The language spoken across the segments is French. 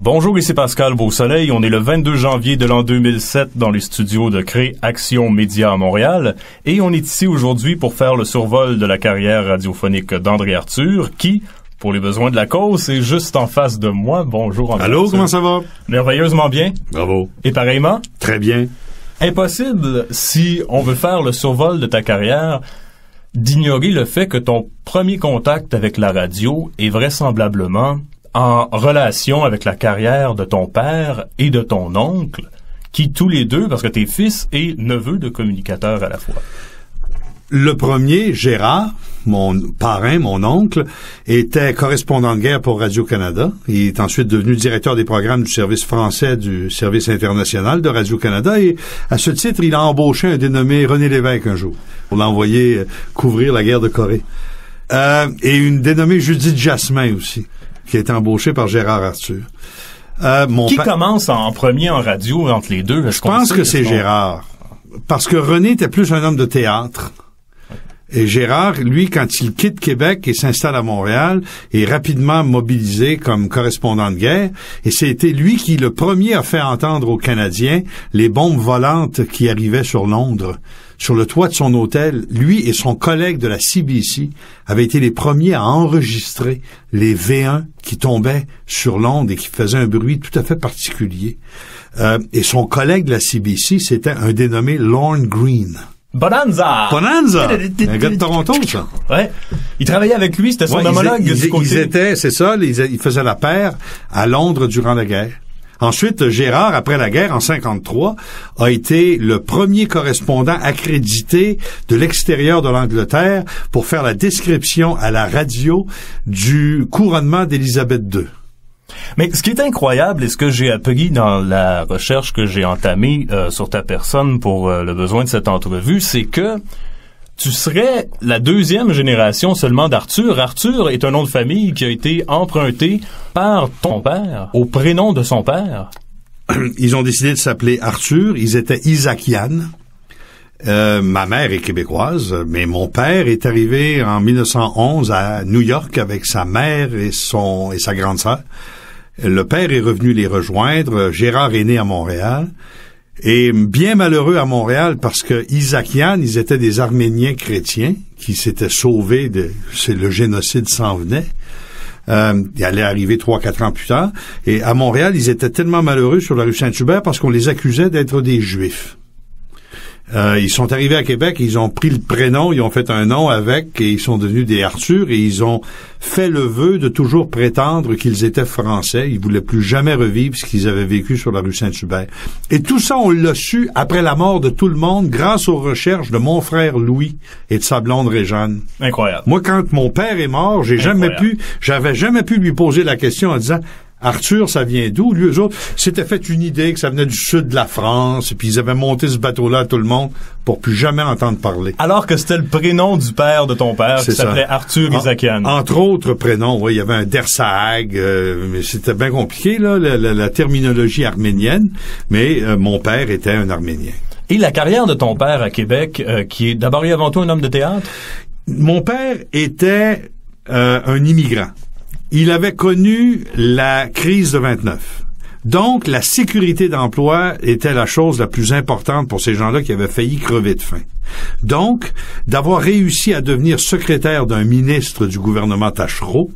Bonjour, ici Pascal Beausoleil. On est le 22 janvier de l'an 2007 dans les studios de Créaction Média à Montréal et on est ici aujourd'hui pour faire le survol de la carrière radiophonique d'André Arthur qui, pour les besoins de la cause, est juste en face de moi. Bonjour André. Allô, comment ça va? Merveilleusement bien. Bravo. Et pareillement? Très bien. Impossible, si on veut faire le survol de ta carrière, d'ignorer le fait que ton premier contact avec la radio est vraisemblablement en relation avec la carrière de ton père et de ton oncle, qui tous les deux, parce que t'es fils et neveu de communicateurs à la fois. Le premier, Gérard, mon parrain, mon oncle, était correspondant de guerre pour Radio-Canada. Il est ensuite devenu directeur des programmes du service français du service international de Radio-Canada et, à ce titre, il a embauché un dénommé René Lévesque un jour pour l'envoyer couvrir la guerre de Corée. Et une dénommée Judith Jasmin aussi, qui a été embauchée par Gérard Arthur. Qui commence en premier en radio entre les deux? Je pense que c'est Gérard. Parce que René était plus un homme de théâtre. Et Gérard, lui, quand il quitte Québec et s'installe à Montréal, est rapidement mobilisé comme correspondant de guerre. Et c'était lui qui, le premier, a fait entendre aux Canadiens les bombes volantes qui arrivaient sur Londres. Sur le toit de son hôtel, lui et son collègue de la CBC avaient été les premiers à enregistrer les V1 qui tombaient sur Londres et qui faisaient un bruit tout à fait particulier. Et son collègue de la CBC, c'était un dénommé Lorne Green. Bonanza! Bonanza! Un gars de Toronto, ça. Ouais. Il travaillait avec lui, c'était son homologue du côté. Ils étaient, c'est ça, ils faisaient la paire à Londres durant la guerre. Ensuite, Gérard, après la guerre, en 1953, a été le premier correspondant accrédité de l'extérieur de l'Angleterre pour faire la description à la radio du couronnement d'Élisabeth II. Mais ce qui est incroyable et ce que j'ai appris dans la recherche que j'ai entamée sur ta personne pour le besoin de cette entrevue, c'est que tu serais la deuxième génération seulement d'Arthur. Arthur est un nom de famille qui a été emprunté par ton père, au prénom de son père. Ils ont décidé de s'appeler Arthur. Ils étaient Isakian. Ma mère est québécoise, mais mon père est arrivé en 1911 à New York avec sa mère et sa grande sœur. Le père est revenu les rejoindre. Gérard est né à Montréal. Et bien malheureux à Montréal parce que Isakian, ils étaient des Arméniens chrétiens qui s'étaient sauvés le génocide s'en venait. Il allait arriver 3-4 ans plus tard. Et à Montréal, ils étaient tellement malheureux sur la rue Saint-Hubert parce qu'on les accusait d'être des Juifs. Ils sont arrivés à Québec, ils ont pris le prénom, ils ont fait un nom avec, et ils sont devenus des Arthur, et ils ont fait le vœu de toujours prétendre qu'ils étaient français. Ils voulaient plus jamais revivre ce qu'ils avaient vécu sur la rue Saint-Hubert. Et tout ça, on l'a su après la mort de tout le monde, grâce aux recherches de mon frère Louis et de sa blonde Réjeanne. Incroyable. Moi, quand mon père est mort, j'avais jamais pu lui poser la question en disant... Arthur, ça vient d'où? Lui, eux autres, s'étaient fait une idée que ça venait du sud de la France, et puis ils avaient monté ce bateau-là à tout le monde pour plus jamais entendre parler. Alors que c'était le prénom du père de ton père, qui s'appelait Arthur Isakian. Entre autres prénoms, oui, il y avait un Dersaag, mais c'était bien compliqué, là, la terminologie arménienne, mais mon père était un Arménien. Et la carrière de ton père à Québec, qui est d'abord et avant tout un homme de théâtre? Mon père était un immigrant. Il avait connu la crise de 29. Donc, la sécurité d'emploi était la chose la plus importante pour ces gens-là qui avaient failli crever de faim. Donc, d'avoir réussi à devenir secrétaire d'un ministre du gouvernement Taschereau,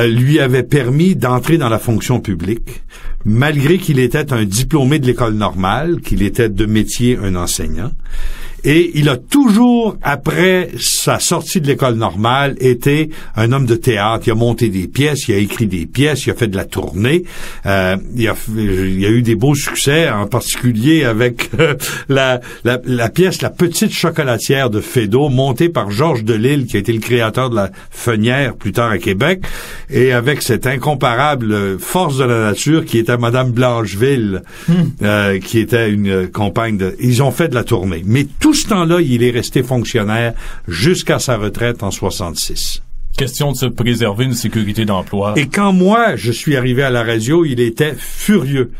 lui avait permis d'entrer dans la fonction publique, malgré qu'il était un diplômé de l'école normale, qu'il était de métier un enseignant. Et il a toujours, après sa sortie de l'école normale, été un homme de théâtre. Il a monté des pièces, il a écrit des pièces, il a fait de la tournée. Il a eu des beaux succès, en particulier avec la pièce La Petite Chocolatière de Feydeau, montée par Georges Delisle, qui a été le créateur de la Fenière plus tard à Québec, et avec cette incomparable force de la nature qui était Madame Blancheville, qui était une compagne de... Ils ont fait de la tournée. Mais tout ce temps-là, il est resté fonctionnaire jusqu'à sa retraite en 66. Question de se préserver une sécurité d'emploi. Et quand moi, je suis arrivé à la radio, il était furieux.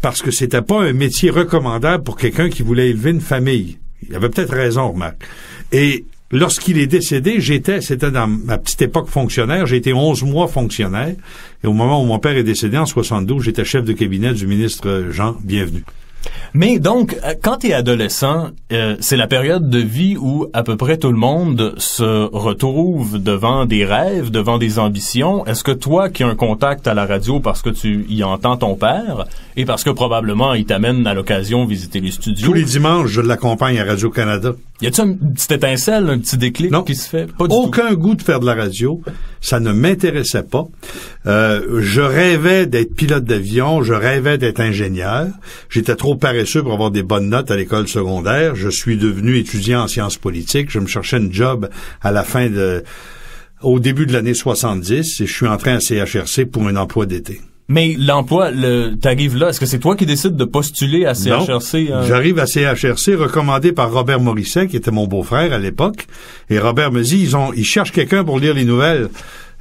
Parce que c'était pas un métier recommandable pour quelqu'un qui voulait élever une famille. Il avait peut-être raison, remarque. Et Lorsqu'il est décédé, c'était dans ma petite époque fonctionnaire, j'ai été 11 mois fonctionnaire, et au moment où mon père est décédé, en 72, j'étais chef de cabinet du ministre Jean Bienvenu. Mais donc, quand tu es adolescent, c'est la période de vie où à peu près tout le monde se retrouve devant des rêves, devant des ambitions. Est-ce que toi, qui as un contact à la radio parce que tu y entends ton père et parce que probablement il t'amène à l'occasion visiter les studios... Tous les dimanches, je l'accompagne à Radio-Canada. Y a-t-il une petite étincelle, un petit déclic qui se fait? Pas du Aucun tout. Goût de faire de la radio. Ça ne m'intéressait pas. Je rêvais d'être pilote d'avion. Je rêvais d'être ingénieur. J'étais trop paresseux pour avoir des bonnes notes à l'école secondaire. Je suis devenu étudiant en sciences politiques. Je me cherchais une job au début de l'année 70 et je suis entré à CHRC pour un emploi d'été. Mais l'emploi, t'arrives là, est-ce que c'est toi qui décides de postuler à CHRC? Non, j'arrive à CHRC recommandé par Robert Morisset, qui était mon beau-frère à l'époque. Et Robert me dit, ils cherchent quelqu'un pour lire les nouvelles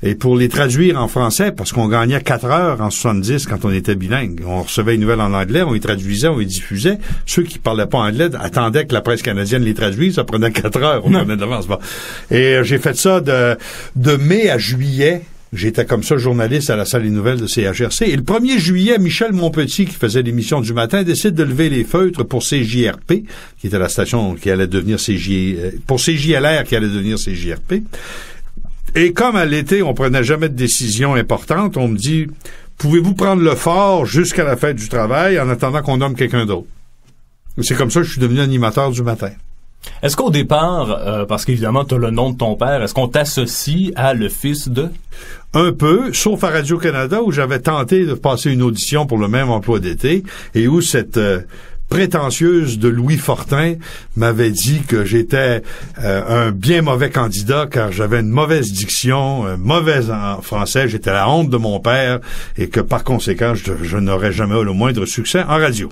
et pour les traduire en français, parce qu'on gagnait 4 heures en 70 quand on était bilingue. On recevait les nouvelles en anglais, on les traduisait, on les diffusait. Ceux qui parlaient pas anglais attendaient que la presse canadienne les traduise, ça prenait 4 heures. On prenait d'avance. Bon. Et j'ai fait ça de mai à juillet. J'étais comme ça journaliste à la salle des nouvelles de CHRC. Et le 1er juillet, Michel Monpetit, qui faisait l'émission du matin, décide de lever les feutres pour CJRP, qui était la station qui allait devenir pour CJLR qui allait devenir CJRP. Et comme à l'été, on prenait jamais de décision importante, on me dit, pouvez-vous prendre le fort jusqu'à la fête du travail en attendant qu'on nomme quelqu'un d'autre? C'est comme ça que je suis devenu animateur du matin. Est-ce qu'au départ, parce qu'évidemment, tu as le nom de ton père, est-ce qu'on t'associe à le fils de? Un peu, sauf à Radio-Canada, où j'avais tenté de passer une audition pour le même emploi d'été, et où cette prétentieuse de Louis Fortin m'avait dit que j'étais un bien mauvais candidat, car j'avais une mauvaise diction, mauvaise en français, j'étais la honte de mon père, et que par conséquent, je n'aurais jamais eu le moindre succès en radio.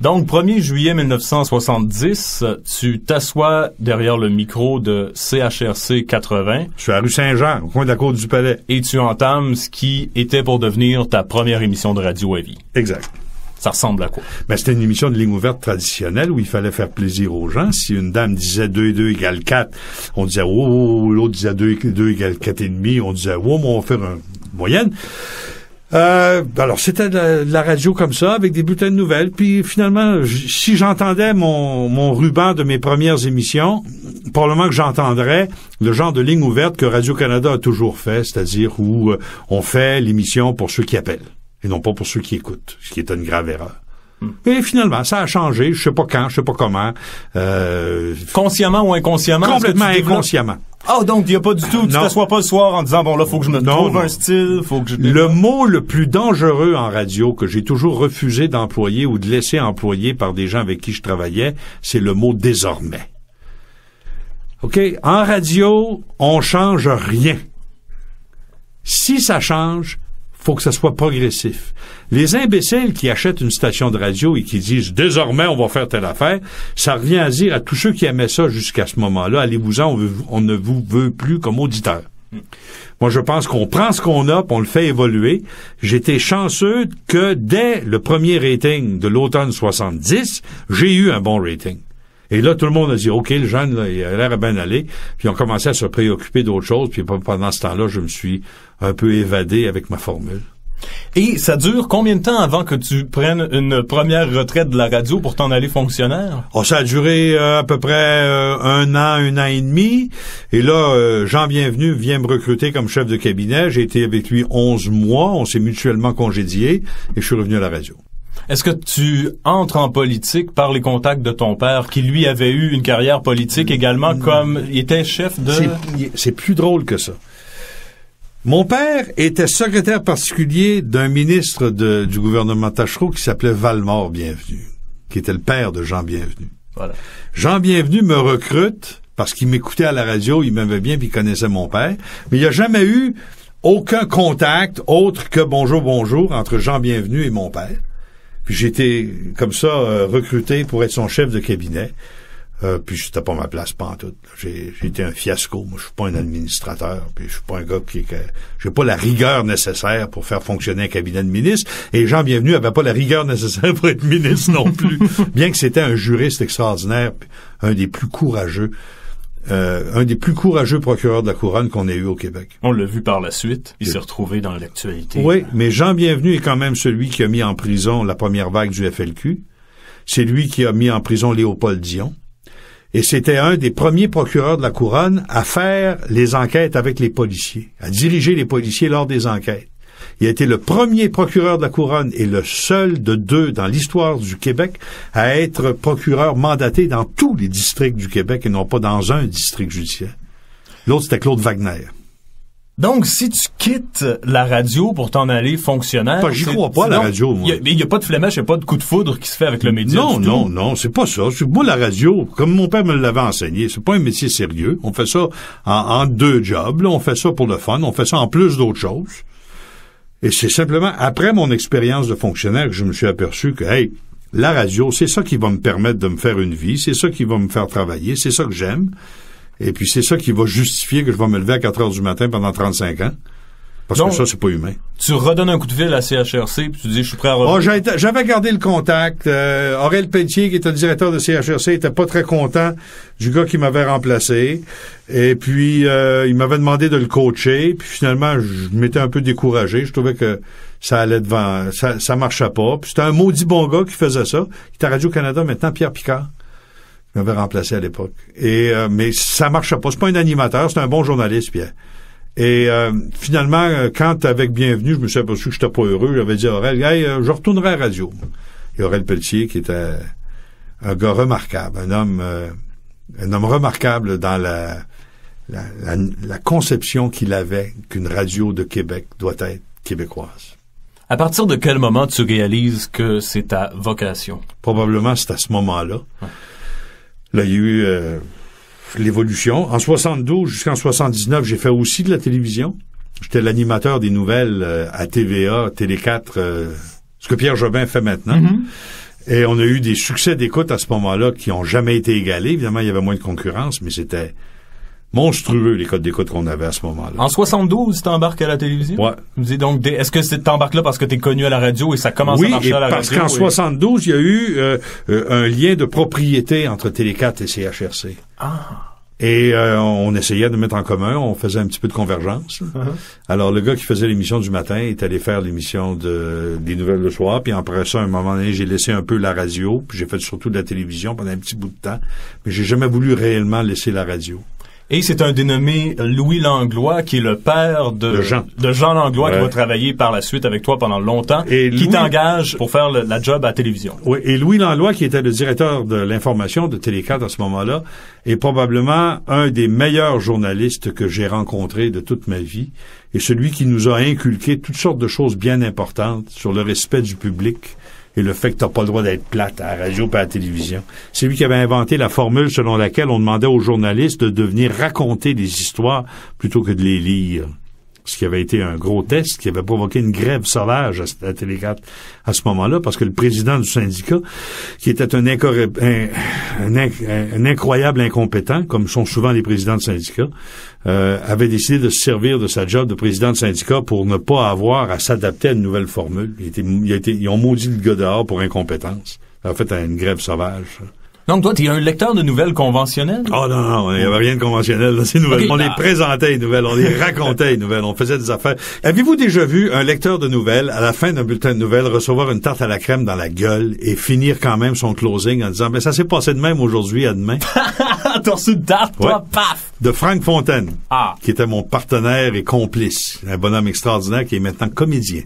Donc, 1er juillet 1970, tu t'assois derrière le micro de CHRC 80. Je suis à rue Saint-Jean, au coin de la Côte du Palais. Et tu entames ce qui était pour devenir ta première émission de radio à vie. Exact. Ça ressemble à quoi? Ben, c'était une émission de ligne ouverte traditionnelle où il fallait faire plaisir aux gens. Si une dame disait 2 et 2 égale 4, on disait « Oh », l'autre disait 2 égale 4 et demi, on disait « Oh, on va faire une moyenne ». Alors c'était de la radio comme ça, avec des bulletins de nouvelles. Puis finalement, si j'entendais mon ruban de mes premières émissions, probablement que j'entendrais le genre de ligne ouverte que Radio-Canada a toujours fait, c'est-à-dire où on fait l'émission pour ceux qui appellent et non pas pour ceux qui écoutent, ce qui est une grave erreur. Et finalement, ça a changé. Je sais pas quand, je sais pas comment. Consciemment ou inconsciemment? Complètement inconsciemment. Ah, donc il y a pas du tout, tu t'assois pas le soir en disant bon là faut que je me trouve un style, faut que je... Le mot le plus dangereux en radio que j'ai toujours refusé d'employer ou de laisser employer par des gens avec qui je travaillais, c'est le mot désormais. OK, en radio, on change rien. Si ça change, faut que ça soit progressif. Les imbéciles qui achètent une station de radio et qui disent « Désormais, on va faire telle affaire », ça revient à dire à tous ceux qui aimaient ça jusqu'à ce moment-là, allez-vous-en, on ne vous veut plus comme auditeur. Moi, je pense qu'on prend ce qu'on a, puis on le fait évoluer. J'étais chanceux que dès le premier rating de l'automne 70, j'ai eu un bon rating. Et là, tout le monde a dit, OK, le jeune, là, il a l'air à bien aller. Puis on commençait à se préoccuper d'autres choses. Puis pendant ce temps-là, je me suis un peu évadé avec ma formule. Et ça dure combien de temps avant que tu prennes une première retraite de la radio pour t'en aller fonctionnaire? Oh, ça a duré à peu près un an et demi. Et là, Jean Bienvenu vient me recruter comme chef de cabinet. J'ai été avec lui 11 mois. On s'est mutuellement congédiés et je suis revenu à la radio. Est-ce que tu entres en politique par les contacts de ton père, qui lui avait eu une carrière politique également, comme il était chef de... C'est plus drôle que ça. Mon père était secrétaire particulier d'un ministre du gouvernement Tachereau qui s'appelait Valmore Bienvenu, qui était le père de Jean Bienvenu. Voilà. Jean Bienvenu me recrute parce qu'il m'écoutait à la radio, il m'aimait bien puis il connaissait mon père, mais il n'y a jamais eu aucun contact autre que bonjour entre Jean Bienvenu et mon père. Puis j'ai été comme ça recruté pour être son chef de cabinet. Puis c'était pas ma place pantoute. J'ai été un fiasco. Moi, je suis pas un administrateur. Puis je suis pas un gars j'ai pas la rigueur nécessaire pour faire fonctionner un cabinet de ministre. Et Jean Bienvenu avait pas la rigueur nécessaire pour être ministre non plus. Bien que c'était un juriste extraordinaire, un des plus courageux un des plus courageux procureurs de la Couronne qu'on ait eu au Québec. On l'a vu par la suite. Il s'est retrouvé dans l'actualité. Oui, mais Jean Bienvenu est quand même celui qui a mis en prison la première vague du FLQ. C'est lui qui a mis en prison Léopold Dion. Et c'était un des premiers procureurs de la Couronne à faire les enquêtes avec les policiers, à diriger les policiers lors des enquêtes. Il a été le premier procureur de la Couronne et le seul de 2 dans l'histoire du Québec à être procureur mandaté dans tous les districts du Québec et non pas dans un district judiciaire. L'autre, c'était Claude Wagner. Donc, si tu quittes la radio pour t'en aller fonctionnaire... J'y crois pas, la radio, moi. Il y a pas de flémèche, il y a pas de coup de foudre qui se fait avec le média. Non, c'est pas ça. Moi, la radio, comme mon père me l'avait enseigné, c'est pas un métier sérieux. On fait ça en 2 jobs, là. On fait ça pour le fun. On fait ça en plus d'autres choses. Et c'est simplement après mon expérience de fonctionnaire que je me suis aperçu que, hey, la radio, c'est ça qui va me permettre de me faire une vie, c'est ça qui va me faire travailler, c'est ça que j'aime. Et puis c'est ça qui va justifier que je vais me lever à 4 heures du matin pendant 35 ans. Parce que ça, c'est pas humain. Tu redonnes un coup de fil à CHRC, puis tu dis, je suis prêt à revenir. J'avais gardé le contact. Aurel Pelletier, qui était le directeur de CHRC, était pas très content du gars qui m'avait remplacé. Et puis, il m'avait demandé de le coacher. Puis finalement, je m'étais un peu découragé. Je trouvais que ça allait devant, ça marchait pas. Puis c'était un maudit bon gars qui faisait ça. Il était à Radio-Canada maintenant, Pierre Picard. Il m'avait remplacé à l'époque. Mais ça marchait pas. C'est pas un animateur, c'est un bon journaliste, Pierre. Et finalement, quand avec Bienvenu, je me suis aperçu que j'étais pas heureux, j'avais dit à Aurel, hey, je retournerai à la radio. Et Aurel Pelletier, qui était un gars remarquable, un homme remarquable dans la conception qu'il avait qu'une radio de Québec doit être québécoise. À partir de quel moment tu réalises que c'est ta vocation? Probablement, c'est à ce moment-là. Ouais. Là, il y a eu l'évolution. En 72 jusqu'en 79, j'ai fait aussi de la télévision. J'étais l'animateur des nouvelles à TVA, Télé 4, ce que Pierre Jobin fait maintenant. Mm-hmm. Et on a eu des succès d'écoute à ce moment-là qui ont jamais été égalés. Évidemment, il y avait moins de concurrence, mais c'était monstrueux, les codes d'écoute qu'on avait à ce moment-là. En 72, t'embarques à la télévision? Ouais. Tu me dis donc, est-ce que t'embarques là parce que t'es connu à la radio et ça commence à marcher à la radio? Oui, parce qu'en 72, il y a eu un lien de propriété entre Télé 4 et CHRC. Ah. Et on essayait de mettre en commun, on faisait un petit peu de convergence. Uh-huh. Alors, le gars qui faisait l'émission du matin est allé faire l'émission des nouvelles le soir, puis après ça, à un moment donné, j'ai laissé un peu la radio, puis j'ai fait surtout de la télévision pendant un petit bout de temps, mais j'ai jamais voulu réellement laisser la radio. Et c'est un dénommé Louis Langlois, qui est le père de Jean Langlois, qui va travailler par la suite avec toi pendant longtemps, et qui t'engage pour faire la job à la télévision. Oui, et Louis Langlois, qui était le directeur de l'information de Télé 4 à ce moment-là, est probablement un des meilleurs journalistes que j'ai rencontrés de toute ma vie, et celui qui nous a inculqué toutes sortes de choses bien importantes sur le respect du public, et le fait que t'as pas le droit d'être plate à la radio et à la télévision. C'est lui qui avait inventé la formule selon laquelle on demandait aux journalistes de venir raconter des histoires plutôt que de les lire. Ce qui avait été un gros test qui avait provoqué une grève sauvage à Télé 4 à ce moment-là, parce que le président du syndicat, qui était un incroyable incompétent, comme sont souvent les présidents de syndicats, avait décidé de se servir de sa job de président de syndicat pour ne pas avoir à s'adapter à une nouvelle formule. Ils ont maudit le gars dehors pour incompétence. Ça a fait une grève sauvage. Donc, toi, t'es un lecteur de nouvelles conventionnelles? Oh non, il n'y avait rien de conventionnel dans ces nouvelles. Okay, on les présentait, les nouvelles, on les racontait, les nouvelles, on faisait des affaires. Avez-vous déjà vu un lecteur de nouvelles, à la fin d'un bulletin de nouvelles, recevoir une tarte à la crème dans la gueule et finir quand même son closing en disant, ça s'est passé de même aujourd'hui, à demain? T'as reçu une tarte, toi, paf! De Frank Fontaine, qui était mon partenaire et complice. Un bonhomme extraordinaire qui est maintenant comédien.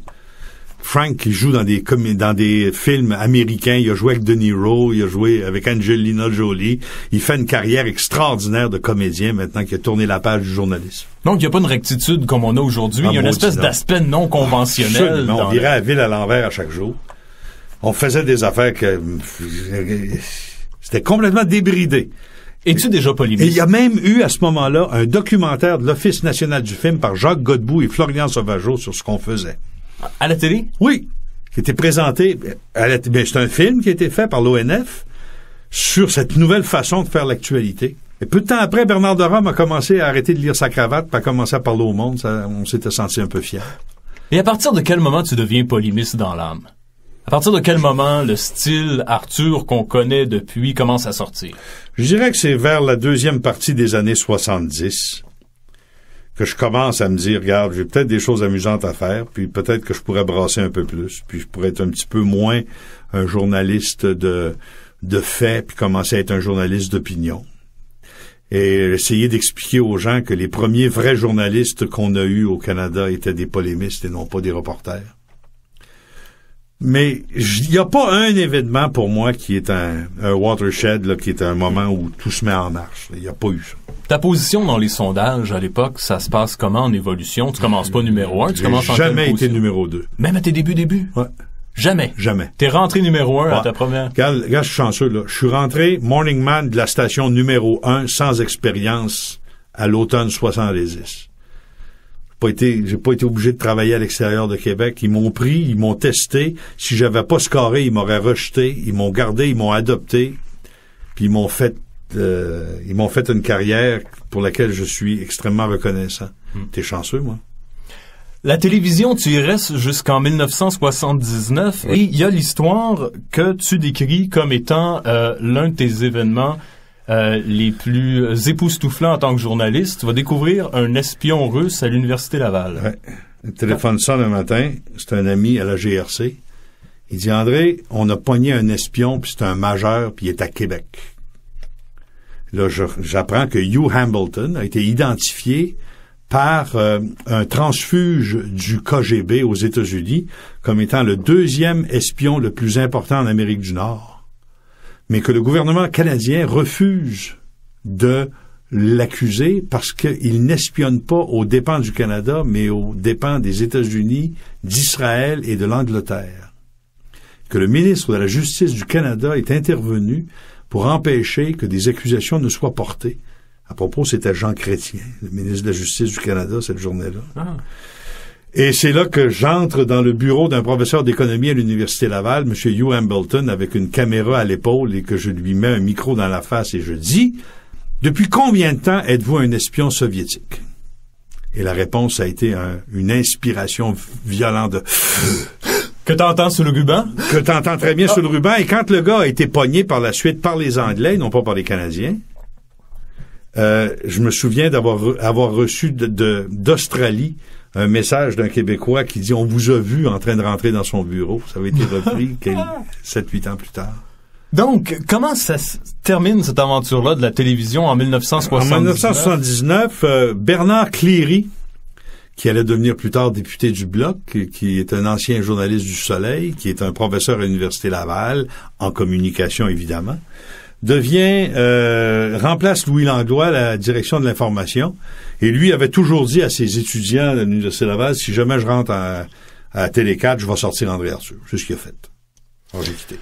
Frank, qui joue dans des films américains, il a joué avec De Niro, il a joué avec Angelina Jolie, il fait une carrière extraordinaire de comédien maintenant qu'il a tourné la page du journalisme. Donc, il n'y a pas une rectitude comme on a aujourd'hui, il y a une espèce d'aspect non conventionnel. On virait la ville à l'envers à chaque jour. On faisait des affaires que c'était complètement débridé. Es-tu déjà polémique? Et il y a même eu à ce moment-là un documentaire de l'Office national du film par Jacques Godbout et Florian Sauvageau sur ce qu'on faisait. À la télé? Oui. Qui était présenté c'est un film qui a été fait par l'ONF sur cette nouvelle façon de faire l'actualité. Et peu de temps après, Bernard de Rome a commencé à arrêter de lire sa cravate puis a commencé à parler au monde. On s'était senti un peu fiers. Et à partir de quel moment tu deviens polémiste dans l'âme? À partir de quel moment le style Arthur qu'on connaît depuis commence à sortir? Je dirais que c'est vers la deuxième partie des années 70 que je commence à me dire, regarde, j'ai peut-être des choses amusantes à faire, puis peut-être que je pourrais brasser un peu plus, puis je pourrais être un petit peu moins un journaliste de fait, puis commencer à être un journaliste d'opinion. Et essayer d'expliquer aux gens que les premiers vrais journalistes qu'on a eus au Canada étaient des polémistes et non pas des reporters. Mais il n'y a pas un événement pour moi qui est un watershed, là, qui est un moment où tout se met en marche. Il n'y a pas eu ça. Ta position dans les sondages à l'époque, ça se passe comment en évolution? Tu commences pas numéro 1, tu commences en quelle position? Jamais été numéro 2. Même à tes débuts? Ouais. Jamais? Jamais. T'es rentré numéro 1 à ta première? Regarde, je suis chanceux, là. Je suis rentré morning man de la station numéro 1 sans expérience à l'automne 70. J'ai pas été obligé de travailler à l'extérieur de Québec. Ils m'ont pris, ils m'ont testé. Si j'avais pas scoré, ils m'auraient rejeté. Ils m'ont gardé, ils m'ont adopté. Puis ils m'ont fait une carrière pour laquelle je suis extrêmement reconnaissant. T'es chanceux, moi. La télévision, tu y restes jusqu'en 1979 oui. Et il y a l'histoire que tu décris comme étant l'un de tes événements les plus époustouflants en tant que journaliste. Tu vas découvrir un espion russe à l'Université Laval. Ouais. Il téléphone ça le matin. C'est un ami à la GRC. Il dit, André, on a pogné un espion, puis c'est un majeur, puis il est à Québec. Là, j'apprends que Hugh Hambleton a été identifié par un transfuge du KGB aux États-Unis comme étant le deuxième espion le plus important en Amérique du Nord. Mais que le gouvernement canadien refuse de l'accuser parce qu'il n'espionne pas aux dépens du Canada, mais aux dépens des États-Unis, d'Israël et de l'Angleterre. Que le ministre de la Justice du Canada est intervenu pour empêcher que des accusations ne soient portées. À propos, c'était Jean Chrétien, le ministre de la Justice du Canada, cette journée-là. Ah. Et c'est là que j'entre dans le bureau d'un professeur d'économie à l'Université Laval, M. Hugh Hambleton, avec une caméra à l'épaule et que je lui mets un micro dans la face et je dis « Depuis combien de temps êtes-vous un espion soviétique? » Et la réponse a été une inspiration violente de... Que t'entends sur le ruban? Que t'entends très bien sur le ruban. Et quand le gars a été pogné par la suite par les Anglais, non pas par les Canadiens, je me souviens avoir reçu d'Australie un message d'un Québécois qui dit « On vous a vu en train de rentrer dans son bureau. » Ça avait été repris 7-8 ans plus tard. Donc, comment ça se termine, cette aventure-là de la télévision en 1979? En 1979, Bernard Cléry, qui allait devenir plus tard député du Bloc, qui est un ancien journaliste du Soleil, qui est un professeur à l'Université Laval, en communication évidemment, remplace Louis Langlois à la direction de l'information. Et lui avait toujours dit à ses étudiants de l'Université Laval, si jamais je rentre à Télé 4, je vais sortir André Arthur. C'est ce qu'il a fait. Alors j'ai quitté.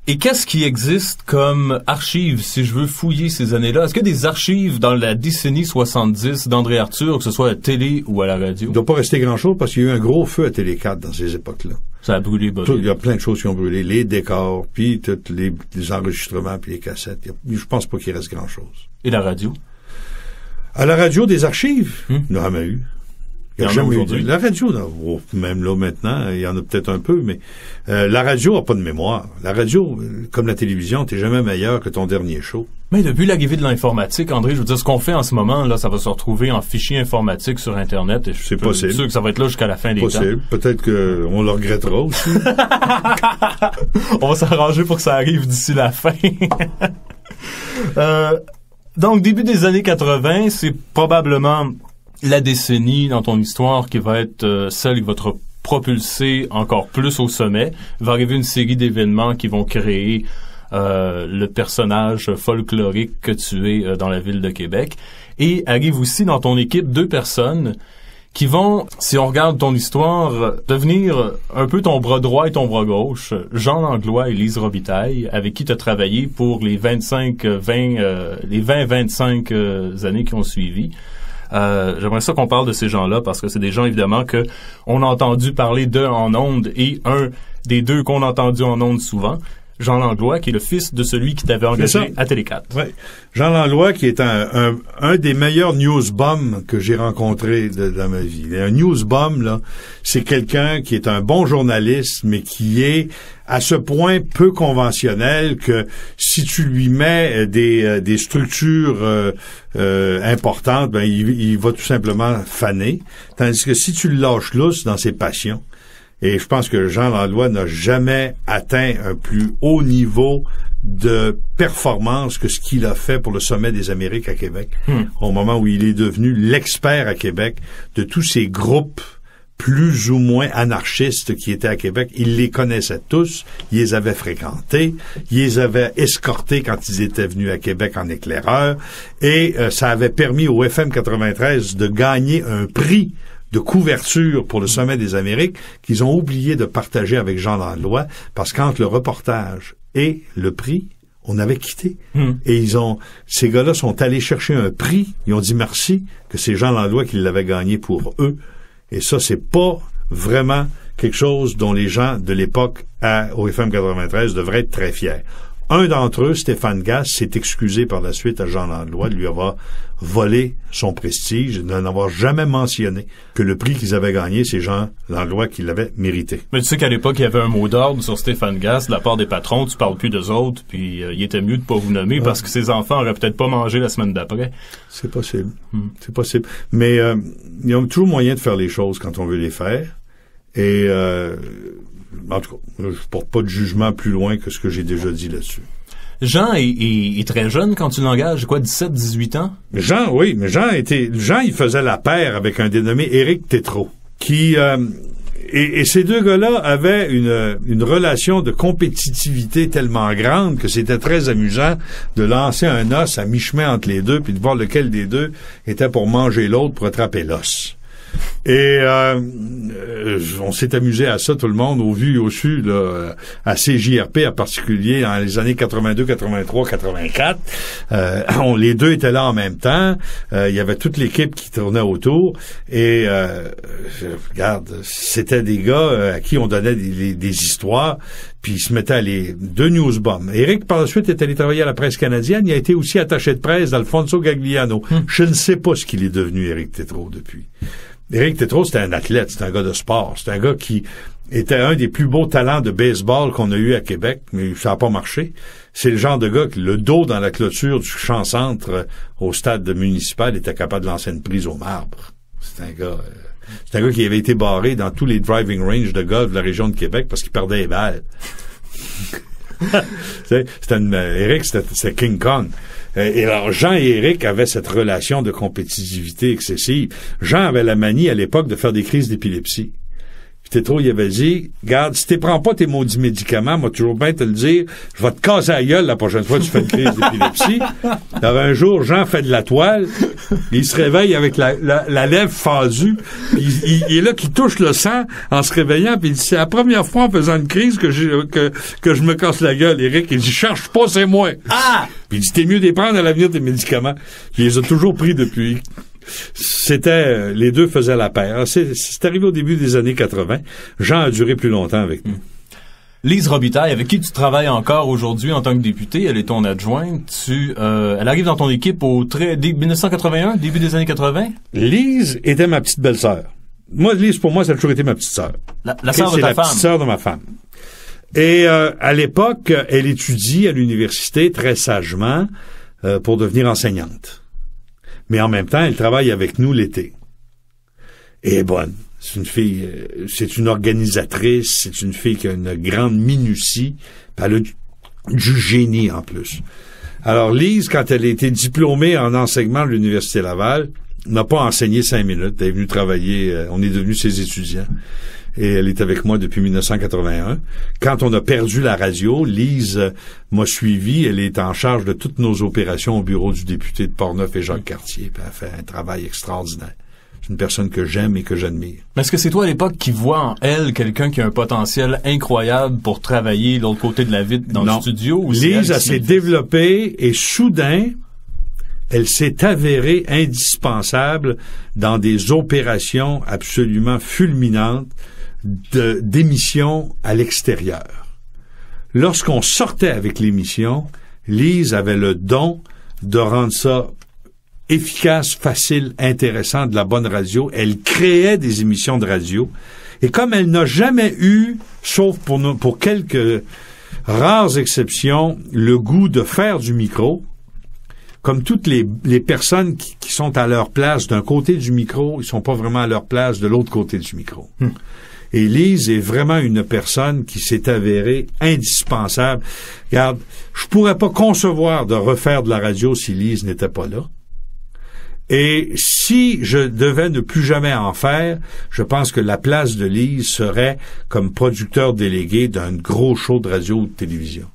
Et qu'est-ce qui existe comme archives, si je veux fouiller ces années-là? Est-ce qu'il y a des archives dans la décennie 70 d'André Arthur, que ce soit à la télé ou à la radio? Il ne doit pas rester grand-chose parce qu'il y a eu un gros feu à Télé 4 dans ces époques-là. Ça a brûlé. Il y a plein de choses qui ont brûlé. Les décors, puis tous les enregistrements, puis les cassettes. Je pense pas qu'il reste grand-chose. Et la radio? À la radio, des archives? Il n'y en a jamais eu. Il y a jamais eu. La radio, même là maintenant, il y en a peut-être un peu, mais la radio n'a pas de mémoire. La radio, comme la télévision, t'es jamais meilleur que ton dernier show. Mais depuis l'arrivée de l'informatique, André, je veux dire, ce qu'on fait en ce moment, là, ça va se retrouver en fichier informatique sur Internet. C'est possible. Je suis sûr que ça va être là jusqu'à la fin des temps. Possible. Peut-être qu'on le regrettera aussi. On va s'arranger pour que ça arrive d'ici la fin. Donc, début des années 80, c'est probablement la décennie dans ton histoire qui va être celle qui va te propulser encore plus au sommet. Il va arriver une série d'événements qui vont créer le personnage folklorique que tu es dans la ville de Québec. Et arrive aussi dans ton équipe 2 personnes qui vont, si on regarde ton histoire, devenir un peu ton bras droit et ton bras gauche. Jean Langlois et Lise Robitaille, avec qui tu as travaillé pour les 20-25 années qui ont suivi. J'aimerais ça qu'on parle de ces gens-là parce que c'est des gens évidemment que on a entendu parler d'eux en ondes et un des 2 qu'on a entendu en ondes souvent. Jean Langlois, qui est le fils de celui qui t'avait engagé à Télé4. Oui. Jean Langlois, qui est un des meilleurs newsbums que j'ai rencontré dans ma vie. Un newsbum, là, c'est quelqu'un qui est un bon journaliste, mais qui est à ce point peu conventionnel que si tu lui mets des structures importantes, ben il va tout simplement faner. Tandis que si tu le lâches lousse dans ses passions, et je pense que Jean Langlois n'a jamais atteint un plus haut niveau de performance que ce qu'il a fait pour le Sommet des Amériques à Québec, au moment où il est devenu l'expert à Québec de tous ces groupes plus ou moins anarchistes qui étaient à Québec. Il les connaissait tous, il les avait fréquentés, il les avait escortés quand ils étaient venus à Québec en éclaireur, et ça avait permis au FM 93 de gagner un prix de couverture pour le Sommet des Amériques qu'ils ont oublié de partager avec Jean Langlois, parce qu'entre le reportage et le prix, on avait quitté. Et ces gars-là sont allés chercher un prix, ils ont dit merci, que c'est Jean Langlois qui l'avait gagné pour eux. Et ça, c'est pas vraiment quelque chose dont les gens de l'époque au FM 93 devraient être très fiers. Un d'entre eux, Stéphane Gasse, s'est excusé par la suite à Jean Langlois de lui avoir volé son prestige, de n'avoir jamais mentionné que le prix qu'ils avaient gagné, c'est Jean Langlois qui l'avait mérité. Mais tu sais qu'à l'époque, il y avait un mot d'ordre sur Stéphane Gasse de la part des patrons, tu parles plus d'eux autres, puis il était mieux de pas vous nommer parce que ses enfants auraient peut-être pas mangé la semaine d'après. C'est possible. C'est possible. Mais il y a toujours moyen de faire les choses quand on veut les faire. Et en tout cas, je porte pas de jugement plus loin que ce que j'ai déjà dit là-dessus. Jean est très jeune quand tu l'engages, quoi, 17, 18 ans? Jean, oui, mais Jean, il faisait la paire avec un dénommé Éric Tétrault, qui, et ces deux gars-là avaient une relation de compétitivité tellement grande que c'était très amusant de lancer un os à mi-chemin entre les deux puis de voir lequel des deux était pour manger l'autre pour attraper l'os. Et on s'est amusé à ça, tout le monde, au vu et au su, là, à CJRP en particulier, dans les années 82, 83, 84. Les deux étaient là en même temps. Il y avait toute l'équipe qui tournait autour. Et regarde, c'était des gars à qui on donnait des histoires, puis ils se mettaient à les deux newsbums. Éric, par la suite, est allé travailler à la presse canadienne. Il a été aussi attaché de presse d'Alfonso Gagliano. Je ne sais pas ce qu'il est devenu, Éric Tétrault, depuis. Éric Tétrault, c'était un athlète, c'était un gars de sport, c'était un gars qui était un des plus beaux talents de baseball qu'on a eu à Québec, mais ça n'a pas marché. C'est le genre de gars qui, le dos dans la clôture du champ-centre au stade municipal, était capable de lancer une prise au marbre. C'est un gars qui avait été barré dans tous les driving ranges de golf de la région de Québec parce qu'il perdait les balles. Éric, c'était King Kong. Et alors, Jean et Éric avaient cette relation de compétitivité excessive. Jean avait la manie, à l'époque, de faire des crises d'épilepsie. Puis Tétrault, il avait dit, garde, si tu prends pas tes maudits médicaments, moi, toujours bien te le dire, je vais te casser la gueule la prochaine fois que tu fais une crise d'épilepsie. Alors, un jour, Jean fait de la toile, il se réveille avec la lèvre fendue, il est là qui touche le sang en se réveillant, puis il dit, c'est la première fois en faisant une crise que je me casse la gueule, Éric. Il dit, cherche pas, c'est moi. Ah! Puis il dit, t'es mieux de prendre à l'avenir tes médicaments. Puis il les a toujours pris depuis. Les deux faisaient la paire. C'est arrivé au début des années 80. Jean a duré plus longtemps avec nous. Lise Robitaille, avec qui tu travailles encore aujourd'hui en tant que députée, elle est ton adjointe. Elle arrive dans ton équipe au 1981, début des années 80? Lise était ma petite belle-sœur. Moi, Lise, pour moi, ça a toujours été ma petite sœur. La sœur de ta femme? C'est la petite sœur de ma femme. Et à l'époque, elle étudie à l'université très sagement pour devenir enseignante. Mais en même temps, elle travaille avec nous l'été. Et elle est bonne. C'est une fille, c'est une organisatrice, c'est une fille qui a une grande minutie, puis elle a du génie en plus. Alors Lise, quand elle a été diplômée en enseignement de l'Université Laval, n'a pas enseigné 5 minutes. Elle est venue travailler, on est devenus ses étudiants. Et elle est avec moi depuis 1981. Quand on a perdu la radio, Lise m'a suivi. Elle est en charge de toutes nos opérations au bureau du député de Portneuf et Jacques-Cartier. Puis elle fait un travail extraordinaire. C'est une personne que j'aime et que j'admire. Mais est-ce que c'est toi à l'époque qui vois en elle quelqu'un qui a un potentiel incroyable pour travailler de l'autre côté de la vitre dans le studio? Ou Lise, elle s'est développée et soudain, elle s'est avérée indispensable dans des opérations absolument fulminantes d'émissions à l'extérieur. lorsqu'on sortait avec l'émission, Lise avait le don de rendre ça efficace, facile, intéressant, de la bonne radio. Elle créait des émissions de radio. Et comme elle n'a jamais eu, sauf pour quelques rares exceptions, le goût de faire du micro, comme toutes les personnes qui sont à leur place d'un côté du micro, ils sont pas vraiment à leur place de l'autre côté du micro. Et Lise est vraiment une personne qui s'est avérée indispensable. Regarde, je pourrais pas concevoir de refaire de la radio si Lise n'était pas là. Et si je devais ne plus jamais en faire, je pense que la place de Lise serait comme producteur délégué d'un gros show de radio ou de télévision,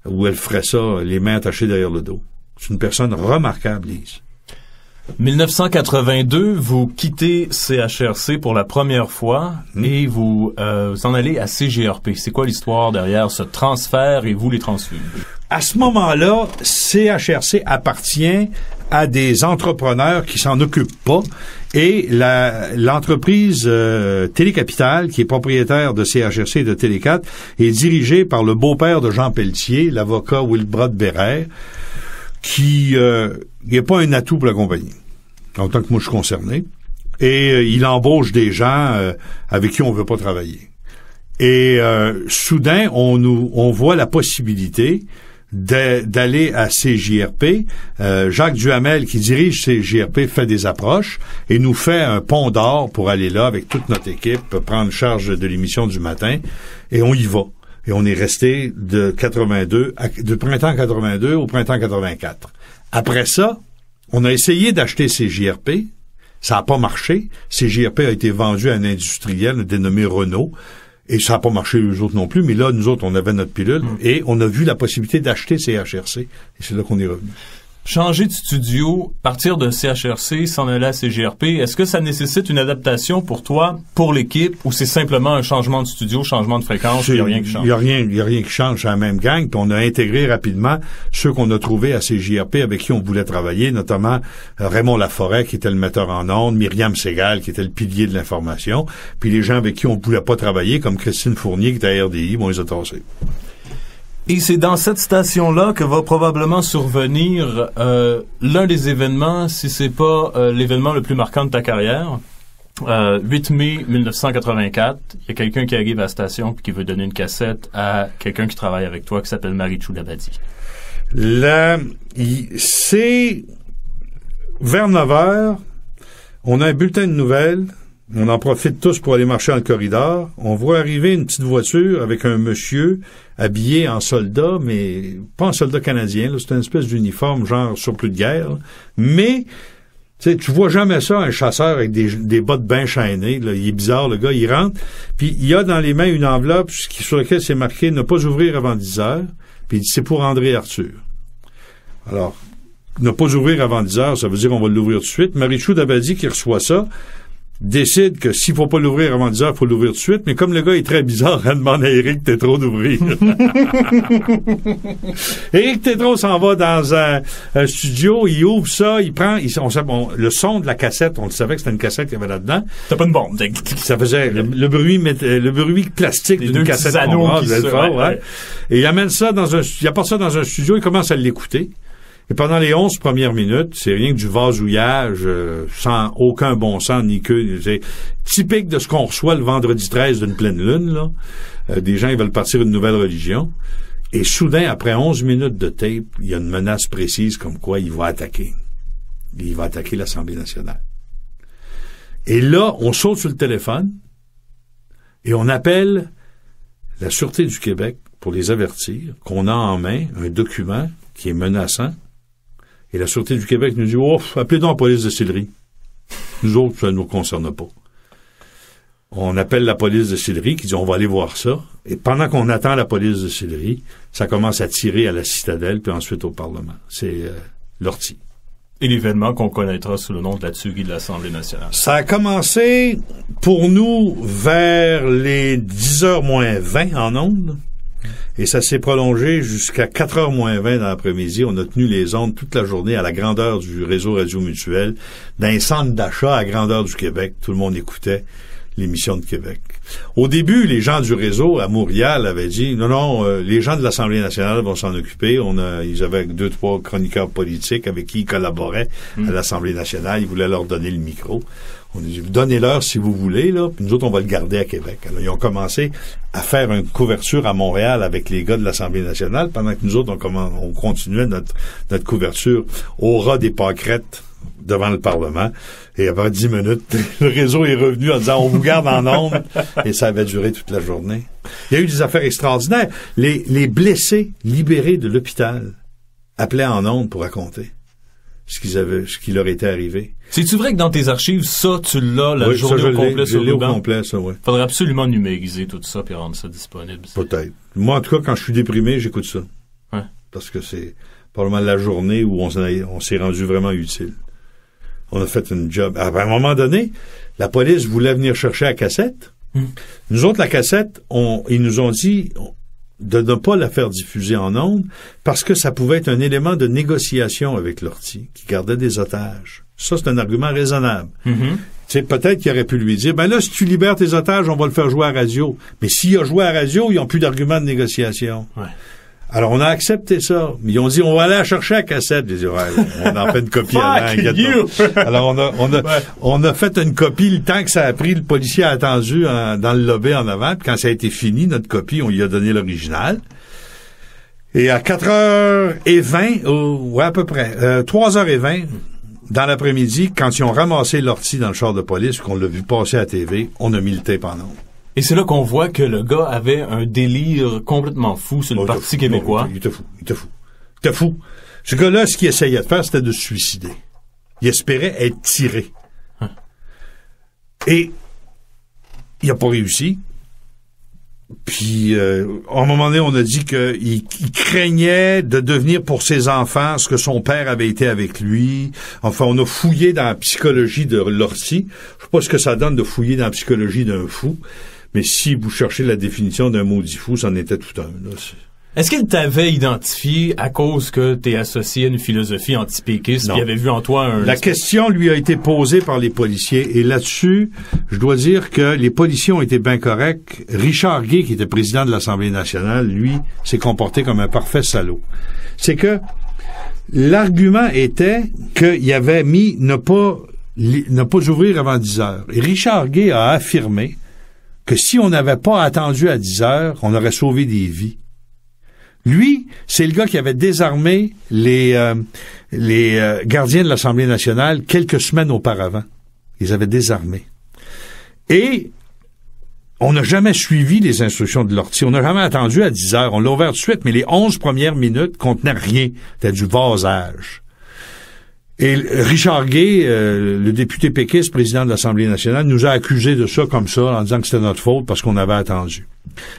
où elle ferait ça, les mains attachées derrière le dos. C'est une personne remarquable, Lise. 1982, vous quittez CHRC pour la première fois et vous en allez à CGRP. C'est quoi l'histoire derrière ce transfert et vous les transfuges? À ce moment-là, CHRC appartient à des entrepreneurs qui s'en occupent pas et l'entreprise Télécapital, qui est propriétaire de CHRC et de Télé4, est dirigée par le beau-père de Jean Pelletier, l'avocat Wilbrod Bérère, qui n'est pas un atout pour la compagnie, en tant que moi je suis concerné. Et il embauche des gens avec qui on veut pas travailler. Et soudain, on voit la possibilité d'aller à CJRP. Jacques Duhamel, qui dirige CJRP, fait des approches et nous fait un pont d'or pour aller là avec toute notre équipe, prendre charge de l'émission du matin, et on y va. Et on est resté de printemps 82 au printemps 84. Après ça, on a essayé d'acheter CJRP. Ça n'a pas marché. CJRP a été vendu à un industriel dénommé Renault. Et ça n'a pas marché les autres non plus. Mais là, nous autres, on avait notre pilule. Et on a vu la possibilité d'acheter CHRC. Et c'est là qu'on est revenu. Changer de studio, partir de CHRC, s'en aller à CGRP, est-ce que ça nécessite une adaptation pour toi, pour l'équipe, ou c'est simplement un changement de studio, changement de fréquence, il n'y a rien qui change? Il y a rien qui change, c'est la même gang, puis on a intégré rapidement ceux qu'on a trouvés à CJRP avec qui on voulait travailler, notamment Raymond Laforêt, qui était le metteur en ondes, Myriam Segal, qui était le pilier de l'information, puis les gens avec qui on ne voulait pas travailler, comme Christine Fournier, qui était à RDI, on les a tassés. Et c'est dans cette station-là que va probablement survenir l'un des événements, si c'est pas l'événement le plus marquant de ta carrière. 8 mai 1984, il y a quelqu'un qui arrive à la station et qui veut donner une cassette à quelqu'un qui travaille avec toi, qui s'appelle Marichou Labadie. C'est vers 9h, on a un bulletin de nouvelles. On en profite tous pour aller marcher dans le corridor. On voit arriver une petite voiture avec un monsieur habillé en soldat, mais pas en soldat canadien. Là, c'est une espèce d'uniforme genre surplus de guerre. Là. Mais tu vois jamais ça, un chasseur avec des bottes bien chaînées. Là. Il est bizarre, le gars. Il rentre, puis il a dans les mains une enveloppe sur laquelle c'est marqué « Ne pas ouvrir avant 10 heures ». Puis il dit « C'est pour André Arthur ». Alors, ne pas ouvrir avant 10 heures, ça veut dire qu'on va l'ouvrir tout de suite. Marichou Labadie, qui reçoit ça, décide que s'il faut pas l'ouvrir avant 10 heures, il faut l'ouvrir tout de suite, mais comme le gars est très bizarre, elle demande à Éric Tétrault d'ouvrir. Éric Tétrault s'en va dans un studio, il ouvre ça, il prend, le son de la cassette, on le savait que c'était une cassette qu'il y avait là-dedans. T'as pas une bombe. Ça faisait le bruit plastique d'une cassette. Ouais. Et il amène ça il apporte ça dans un studio, il commence à l'écouter. Et pendant les 11 premières minutes, c'est rien que du vasouillage, sans aucun bon sens ni queue. C'est typique de ce qu'on reçoit le vendredi 13 d'une pleine lune, là. Des gens, ils veulent partir une nouvelle religion. Et soudain, après 11 minutes de tape, il y a une menace précise comme quoi il va attaquer. Il va attaquer l'Assemblée nationale. Et là, on saute sur le téléphone et on appelle la Sûreté du Québec pour les avertir qu'on a en main un document qui est menaçant. Et la Sûreté du Québec nous dit « Oh, appelez donc la police de Sillery. » Nous autres, ça ne nous concerne pas. On appelle la police de Sillery qui dit « On va aller voir ça. » Et pendant qu'on attend la police de Sillery, ça commence à tirer à la citadelle puis ensuite au Parlement. C'est l'ortie. Et l'événement qu'on connaîtra sous le nom de la tuerie de l'Assemblée nationale. Ça a commencé pour nous vers les 10h moins 20 en ondes. Et ça s'est prolongé jusqu'à 4h moins 20 dans l'après-midi. On a tenu les ondes toute la journée à la grandeur du réseau Radio Mutuel, dans un centre d'achat à la grandeur du Québec. Tout le monde écoutait l'émission de Québec. Au début, les gens du réseau à Montréal avaient dit non, les gens de l'Assemblée nationale vont s'en occuper. Ils avaient 2-3 chroniqueurs politiques avec qui ils collaboraient à l'Assemblée nationale. Ils voulaient leur donner le micro. On a dit donnez-leur si vous voulez, là, puis nous autres, on va le garder à Québec. Alors, ils ont commencé à faire une couverture à Montréal avec les gars de l'Assemblée nationale, pendant que nous autres, on continuait notre couverture au ras des pâquerettes devant le Parlement. Et après 10 minutes, le réseau est revenu en disant on vous garde en ondes, et ça avait duré toute la journée. Il y a eu des affaires extraordinaires. Les blessés libérés de l'hôpital appelaient en ondes pour raconter ce qui leur était arrivé. C'est-tu vrai que dans tes archives, ça, tu l'as la journée au complet sur le banc? Au complet, ça, oui. Faudrait absolument numériser tout ça puis rendre ça disponible. Peut-être. Moi, en tout cas, quand je suis déprimé, j'écoute ça. Ouais. Parce que c'est probablement la journée où on s'est rendu vraiment utile. On a fait une job. À un moment donné, la police voulait venir chercher la cassette. Nous autres, la cassette, ils nous ont dit de ne pas la faire diffuser en ondes parce que ça pouvait être un élément de négociation avec l'Ortie, qui gardait des otages. Ça, c'est un argument raisonnable. Tu sais, peut-être qu'il aurait pu lui dire, ben là, si tu libères tes otages, on va le faire jouer à la radio. Mais s'il a joué à la radio, ils n'ont plus d'argument de négociation. Ouais. Alors, on a accepté ça. Ils ont dit, on va aller la chercher à la cassette. J'ai dit, ouais, on en fait une copie à l'an. Alors, on a fait une copie le temps que ça a pris. Le policier a attendu dans le lobby en avant. Puis quand ça a été fini, notre copie, on lui a donné l'original. Et à 4h20, ouais, à peu près, 3h20, dans l'après-midi, quand ils ont ramassé l'ortie dans le char de police, qu'on l'a vu passer à la TV, on a mis le tape en ondes. Et c'est là qu'on voit que le gars avait un délire complètement fou sur le Parti québécois. Il était fou. Ce gars-là, ce qu'il essayait de faire, c'était de se suicider. Il espérait être tiré. Et il n'a pas réussi. Puis, à un moment donné, on a dit qu'il craignait de devenir pour ses enfants ce que son père avait été avec lui. Enfin, on a fouillé dans la psychologie de l'ortie. Je sais pas ce que ça donne de fouiller dans la psychologie d'un fou. Mais si vous cherchez la définition d'un maudit fou, c'en était tout un. Là. Est-ce qu'il t'avait identifié à cause que t'es associé à une philosophie anti-péquiste qui avait vu en toi un... La question lui a été posée par les policiers et là-dessus, je dois dire que les policiers ont été bien corrects. Richard Gay, qui était président de l'Assemblée nationale, lui, s'est comporté comme un parfait salaud. C'est que l'argument était qu'il avait mis ne pas ouvrir avant 10 heures. Et Richard Gay a affirmé que si on n'avait pas attendu à 10 heures, on aurait sauvé des vies. Lui, c'est le gars qui avait désarmé les gardiens de l'Assemblée nationale quelques semaines auparavant. Ils avaient désarmé. Et on n'a jamais suivi les instructions de l'ortie. On n'a jamais attendu à 10 heures. On l'a ouvert tout de suite, mais les 11 premières minutes contenaient rien. C'était du vasage. Et Richard Gay, le député péquiste, président de l'Assemblée nationale, nous a accusés de ça comme ça, en disant que c'était notre faute parce qu'on avait attendu.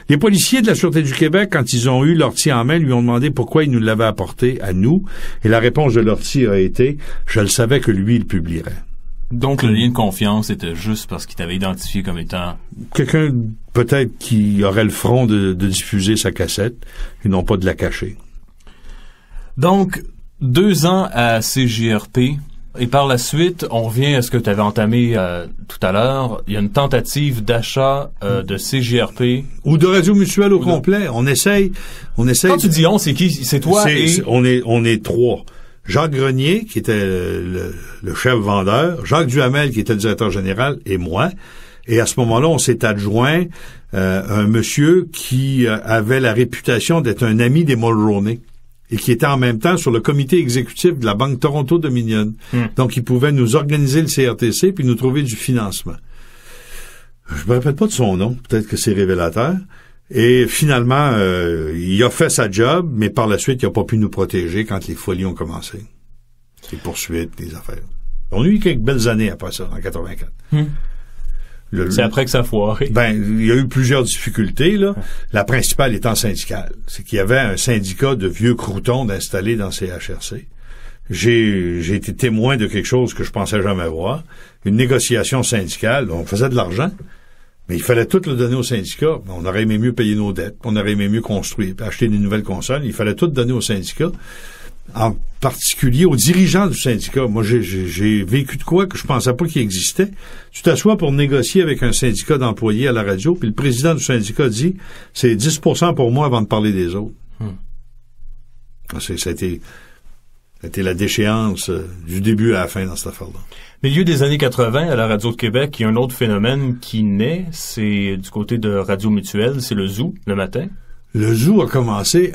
Les policiers de la Sûreté du Québec, quand ils ont eu l'ortie en main, lui ont demandé pourquoi il nous l'avait apporté à nous. Et la réponse de l'ortie a été « Je le savais que lui, il le publierait ». Donc, le lien de confiance était juste parce qu'il t'avait identifié comme étant... Quelqu'un, peut-être, qui aurait le front de diffuser sa cassette, et non pas de la cacher. Donc... 2 ans à CJRP, et par la suite, on revient à ce que tu avais entamé tout à l'heure. Il y a une tentative d'achat de CJRP. Ou de Radio Mutuelle au complet. On essaye. Quand tu dis on, c'est qui? C'est toi et... On est 3. Jacques Grenier, qui était le chef vendeur, Jacques Duhamel, qui était le directeur général, et moi. Et à ce moment-là, on s'est adjoint un monsieur qui avait la réputation d'être un ami des Mulroney. Et qui était en même temps sur le comité exécutif de la Banque Toronto Dominion. Donc, il pouvait nous organiser le CRTC puis nous trouver du financement. Je me rappelle pas de son nom, peut-être que c'est révélateur. Et finalement, il a fait sa job, mais par la suite, il n'a pas pu nous protéger quand les folies ont commencé. Les poursuites, les affaires. On a eu quelques belles années après ça, en 84. C'est après que ça a foiré. Il y a eu plusieurs difficultés, là. La principale étant syndicale. C'est qu'il y avait un syndicat de vieux croutons installés dans CHRC. J'ai été témoin de quelque chose que je pensais jamais voir. Une négociation syndicale. On faisait de l'argent, mais il fallait tout le donner au syndicat. On aurait aimé mieux payer nos dettes. On aurait aimé mieux construire, acheter des nouvelles consoles. Il fallait tout donner au syndicat. en particulier aux dirigeants du syndicat. Moi, j'ai vécu de quoi que je pensais pas qu'il existait. Tu t'assois pour négocier avec un syndicat d'employés à la radio, puis le président du syndicat dit, c'est 10% pour moi avant de parler des autres. Ça a été la déchéance du début à la fin dans cette affaire-là. Milieu des années 80, à la Radio de Québec, il y a un autre phénomène qui naît, c'est du côté de Radio Mutuelle, c'est le Zoo, le matin. Le Zoo a commencé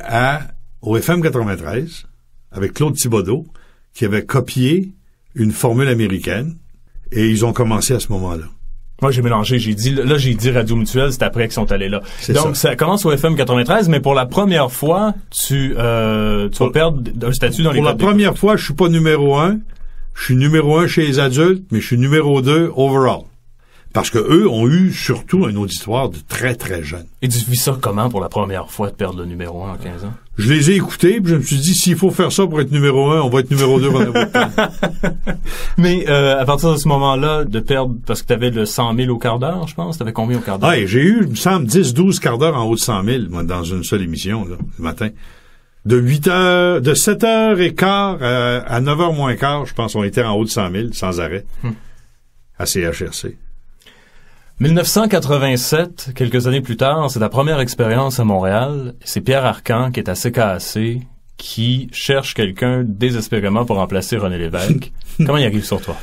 au FM 93, avec Claude Thibodeau, qui avait copié une formule américaine, et ils ont commencé à ce moment-là. Moi, j'ai mélangé, j'ai dit Radio Mutuelle, c'est après qu'ils sont allés là. Donc, ça commence au FM 93, mais pour la première fois, tu vas perdre un statut dans les codes. Pour la première fois, je suis pas numéro 1. Je suis numéro 1 chez les adultes, mais je suis numéro 2 overall. Parce que eux ont eu surtout un auditoire de très, très jeunes. Et tu vis ça comment pour la première fois de perdre le numéro 1 en 15 ans? Je les ai écoutés, puis je me suis dit, s'il faut faire ça pour être numéro 1, on va être numéro 2 pendant votre temps. Mais à partir de ce moment-là, de perdre, parce que tu avais le 100 000 au quart d'heure, je pense, tu avais combien au quart d'heure? J'ai eu, il me semble, 10-12 quarts d'heure en haut de 100 000, moi, dans une seule émission, là, le matin. De 7h15 à 9h moins quart, je pense, on était en haut de 100 000, sans arrêt, à CHRC. 1987, quelques années plus tard, c'est ta première expérience à Montréal. C'est Pierre Arcan qui est à CKAC, qui cherche quelqu'un désespérément pour remplacer René Lévesque. Comment il arrive sur toi?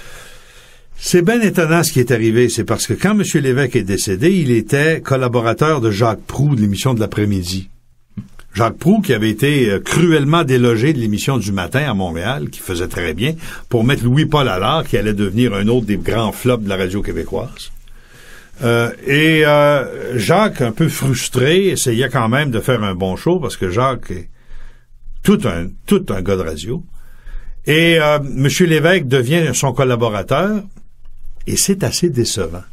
C'est bien étonnant ce qui est arrivé. C'est parce que quand M. Lévesque est décédé, il était collaborateur de Jacques Proulx de l'émission de l'après-midi. Jacques Proulx qui avait été cruellement délogé de l'émission du matin à Montréal, qui faisait très bien, pour mettre Louis-Paul Allard, qui allait devenir un autre des grands flops de la radio québécoise. Jacques, un peu frustré, essayait quand même de faire un bon show, parce que Jacques est tout un gars de radio. Et M. Lévesque devient son collaborateur, et c'est assez décevant.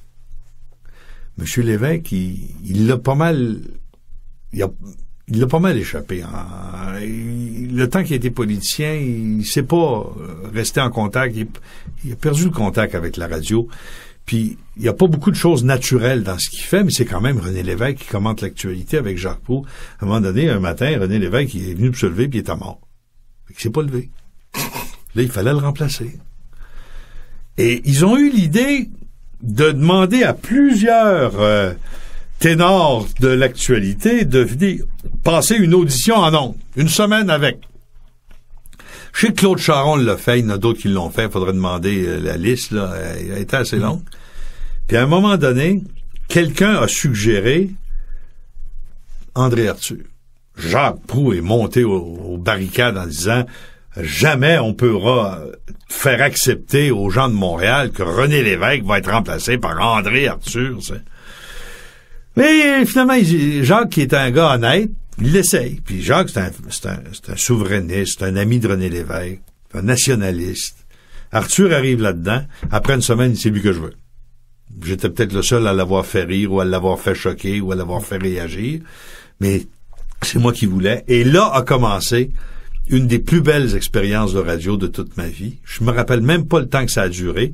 M. Lévesque, il l'a pas mal... Il l'a pas mal échappé. Le temps qu'il a été politicien, il s'est pas resté en contact. Il a perdu le contact avec la radio. Puis, il n'y a pas beaucoup de choses naturelles dans ce qu'il fait, mais c'est quand même René Lévesque qui commente l'actualité avec Jacques Proulx. À un moment donné, un matin, René Lévesque, il est venu pour se lever, puis il était mort. Il s'est pas levé. Là, il fallait le remplacer. Et ils ont eu l'idée de demander à plusieurs ténors de l'actualité de venir passer une audition en ondes. Une semaine avec. Je sais que Claude Charon l'a fait, il y en a d'autres qui l'ont fait, il faudrait demander la liste, là, elle a été assez longue. Puis à un moment donné, quelqu'un a suggéré André Arthur. Jacques Proulx est monté aux barricades en disant « Jamais on pourra faire accepter aux gens de Montréal que René Lévesque va être remplacé par André Arthur. » Mais finalement, Jacques, qui est un gars honnête, il l'essaye. Puis Jacques, c'est un souverainiste, c'est un ami de René Lévesque, un nationaliste. Arthur arrive là-dedans. Après une semaine, c'est lui que je veux. J'étais peut-être le seul à l'avoir fait rire ou à l'avoir fait choquer ou à l'avoir fait réagir. Mais c'est moi qui voulais. Et là a commencé une des plus belles expériences de radio de toute ma vie. Je me rappelle même pas le temps que ça a duré.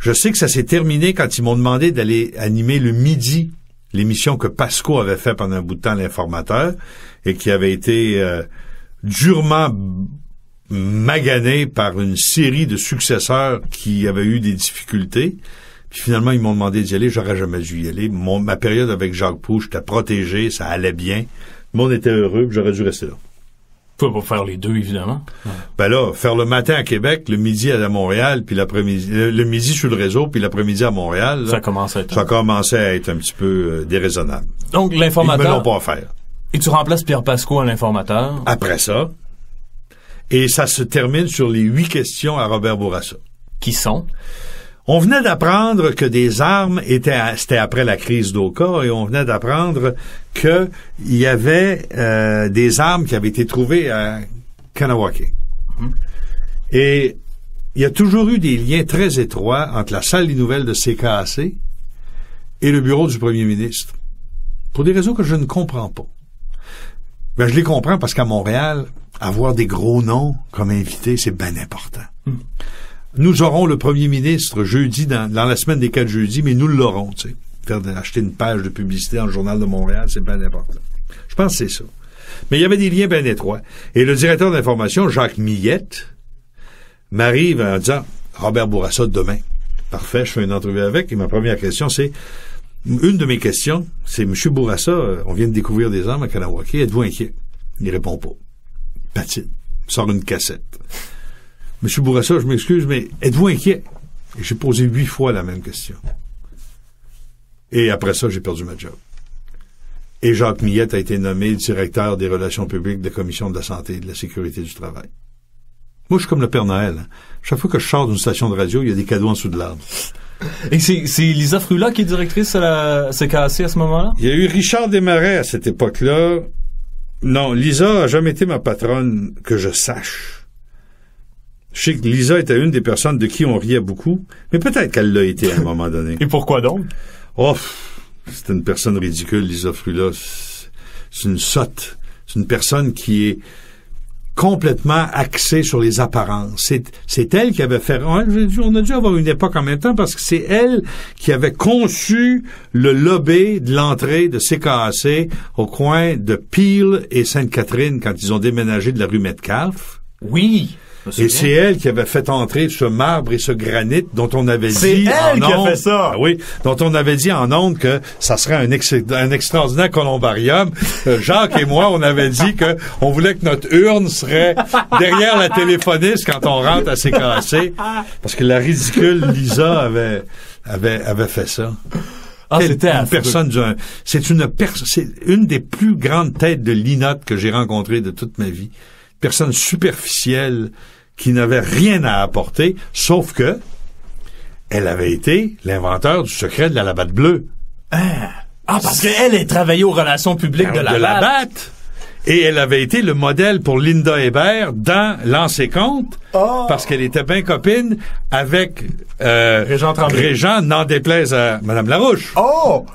Je sais que ça s'est terminé quand ils m'ont demandé d'aller animer le midi, l'émission que Pasco avait fait pendant un bout de temps, l'Informateur, et qui avait été durement magané par une série de successeurs qui avaient eu des difficultés. Puis finalement, ils m'ont demandé d'y aller. J'aurais jamais dû y aller. Ma période avec Jacques Proulx, j'étais protégé, ça allait bien. Le monde était heureux, puis j'aurais dû rester là. Pour faire les deux, évidemment. Ben là, faire le matin à Québec, le midi à Montréal, puis l'après-midi, le midi sur le réseau, puis l'après-midi à Montréal. Là, ça commençait à être un petit peu déraisonnable. Donc, l'Informateur. Ils me l'ont pas offert. Et tu remplaces Pierre Pasco à l'Informateur. Après ça. Et ça se termine sur les 8 questions à Robert Bourassa. Qui sont? On venait d'apprendre que des armes c'était après la crise d'Oka, et on venait d'apprendre que il y avait des armes qui avaient été trouvées à Kanawake. Et il y a toujours eu des liens très étroits entre la salle des nouvelles de CKAC et le bureau du premier ministre. Pour des raisons que je ne comprends pas. Ben, je les comprends parce qu'à Montréal, avoir des gros noms comme invités, c'est bien important. Nous aurons le premier ministre jeudi, dans la semaine des 4 jeudis, mais nous l'aurons, tu sais. Acheter une page de publicité dans le Journal de Montréal, c'est bien important. Je pense que c'est ça. Mais il y avait des liens bien étroits. Et le directeur d'information, Jacques Millette, m'arrive en disant « Robert Bourassa, demain. » Parfait, je fais une entrevue avec. Et ma première question, c'est... Une de mes questions, c'est « Monsieur Bourassa, on vient de découvrir des armes à Kanawake. Êtes-vous inquiet? » Il répond pas. Patine. Il sort une cassette. « Monsieur Bourassa, je m'excuse, mais êtes-vous inquiet? » Et j'ai posé 8 fois la même question. Et après ça, j'ai perdu ma job. Et Jacques Millette a été nommé directeur des relations publiques de la Commission de la santé et de la sécurité du travail. Moi, je suis comme le Père Noël. Hein. Chaque fois que je sors d'une station de radio, il y a des cadeaux en dessous de l'arbre. Et c'est Lisa Frula qui est directrice à la CKAC à ce moment-là? Il y a eu Richard Desmarais à cette époque-là. Non, Lisa a jamais été ma patronne, que je sache. Je sais que Lisa était une des personnes de qui on riait beaucoup, mais peut-être qu'elle l'a été à un moment donné. Et pourquoi donc? Oh, c'est une personne ridicule, Lisa Frula. C'est une sotte. C'est une personne qui est complètement axée sur les apparences. C'est elle qui avait fait... On a dû avoir une époque en même temps parce que c'est elle qui avait conçu le lobby de l'entrée de CKAC au coin de Peel et Sainte-Catherine quand ils ont déménagé de la rue Metcalfe. Oui. Et c'est elle qui avait fait entrer ce marbre et ce granit dont on avait dit en ondes... C'est elle qui a fait ça! Oui, dont on avait dit en ondes que ça serait un extraordinaire columbarium. Jacques et moi, on avait dit que on voulait que notre urne serait derrière la téléphoniste quand on rentre à CKAC. Parce que la ridicule Lisa avait fait ça. Ah, c'était une personne c'est une des plus grandes têtes de linotte que j'ai rencontrées de toute ma vie. Personne superficielle qui n'avait rien à apporter, sauf que elle avait été l'inventeur du secret de la Labatt bleue. Ah, parce qu'elle travaillait aux relations publiques de Labatt. Et elle avait été le modèle pour Linda Hébert dans Lancer compte, parce qu'elle était bien copine avec Régent Tremblay. Régent, n'en déplaise à Madame Larouche. Oh!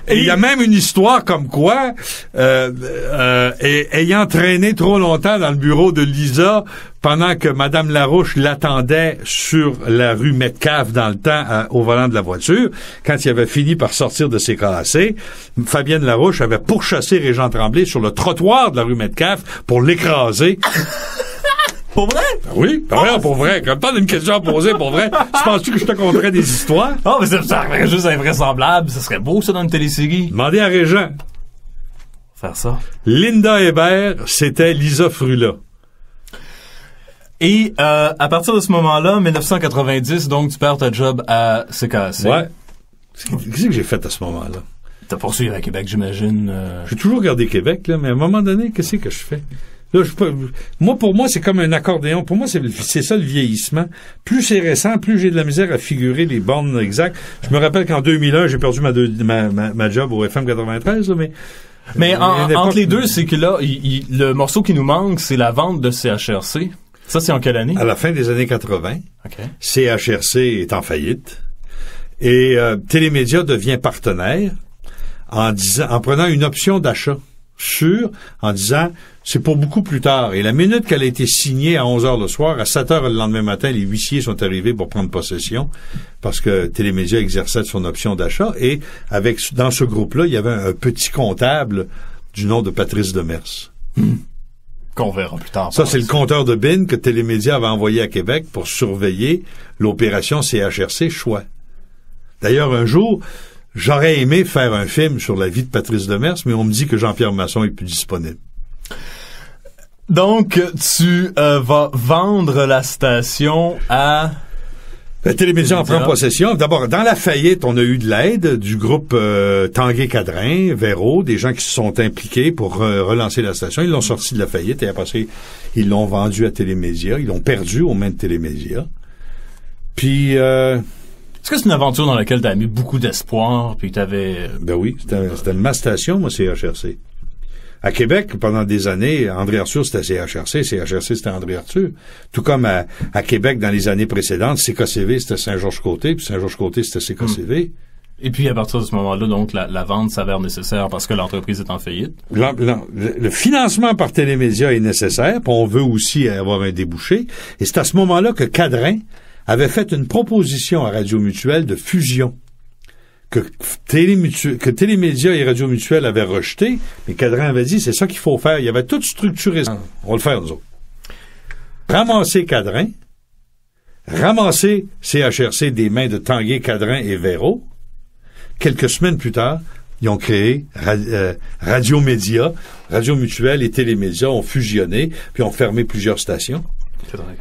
Et il y a même une histoire comme quoi, ayant traîné trop longtemps dans le bureau de Lisa, pendant que Madame Larouche l'attendait sur la rue Metcalfe dans le temps au volant de la voiture, quand il avait fini par sortir de ses CKAC, Fabienne Larouche avait pourchassé Régent Tremblay sur le trottoir de la rue Metcalfe pour l'écraser. Pour vrai? Oui, pour vrai. Comme pas d'une question à poser, pour vrai. Tu penses-tu que je te conterais des histoires? Oh, mais ça serait juste invraisemblable. Ça serait beau, ça, dans une télésérie. Demandez à Régent. Faire ça. Linda Hébert, c'était Lisa Frula. Et à partir de ce moment-là, 1990, donc, tu perds ta job à CKAC. Ouais. Qu'est-ce que j'ai fait à ce moment-là? T'as poursuivi à Québec, j'imagine. J'ai toujours gardé Québec, là, mais à un moment donné, qu'est-ce que je fais? Là, pour moi, c'est comme un accordéon. Pour moi, c'est ça le vieillissement. Plus c'est récent, plus j'ai de la misère à figurer les bornes exactes. Je me rappelle qu'en 2001, j'ai perdu ma job au FM 93, là, mais entre les deux, c'est que là, le morceau qui nous manque, c'est la vente de CHRC. Ça, c'est en quelle année? À la fin des années 80. Okay. CHRC est en faillite. Et Télémédia devient partenaire en prenant une option d'achat en disant c'est pour beaucoup plus tard. Et la minute qu'elle a été signée à 11h le soir, à 7h le lendemain matin, les huissiers sont arrivés pour prendre possession parce que Télémédia exerçait son option d'achat. Et dans ce groupe-là, il y avait un petit comptable du nom de Patrice Demers. Qu'on verra plus tard. Ça, c'est le compteur de BIN que Télémédia avait envoyé à Québec pour surveiller l'opération CHRC Choix. D'ailleurs, un jour, j'aurais aimé faire un film sur la vie de Patrice Demers, mais on me dit que Jean-Pierre Masson est plus disponible. Donc, tu vas vendre la station à... Télémédia en prend possession. D'abord, dans la faillite, on a eu de l'aide du groupe Tanguay-Cadrin, Véro, des gens qui se sont impliqués pour relancer la station. Ils l'ont sorti de la faillite et après, ils l'ont vendu à Télémédia. Ils l'ont perdu aux mains de Télémédia. Puis... Est-ce que c'est une aventure dans laquelle tu as mis beaucoup d'espoir, puis t'avais... Ben oui, c'était ma station, moi, CHRC. À Québec, pendant des années, André Arthur, c'était CHRC, c'était André Arthur. Tout comme à Québec, dans les années précédentes, CKCV, c'était Saint-Georges-Côté, puis Saint-Georges-Côté, c'était CKCV. Et puis, à partir de ce moment-là, donc, la vente s'avère nécessaire parce que l'entreprise est en faillite. Le financement par Télémédia est nécessaire, puis on veut aussi avoir un débouché. Et c'est à ce moment-là que Cadrin avait fait une proposition à Radio Mutuelle de fusion. que Télémédia et Radio Mutuelle avaient rejeté, mais Cadrin avait dit, c'est ça qu'il faut faire. Il avait tout structuré ça. On va le faire, nous autres. Ramasser Cadrin, ramasser CHRC des mains de Tanguay, Cadrin et Véro. Quelques semaines plus tard, ils ont créé Radio Média. Radio Mutuelle et Télémédia ont fusionné, puis ont fermé plusieurs stations. 94.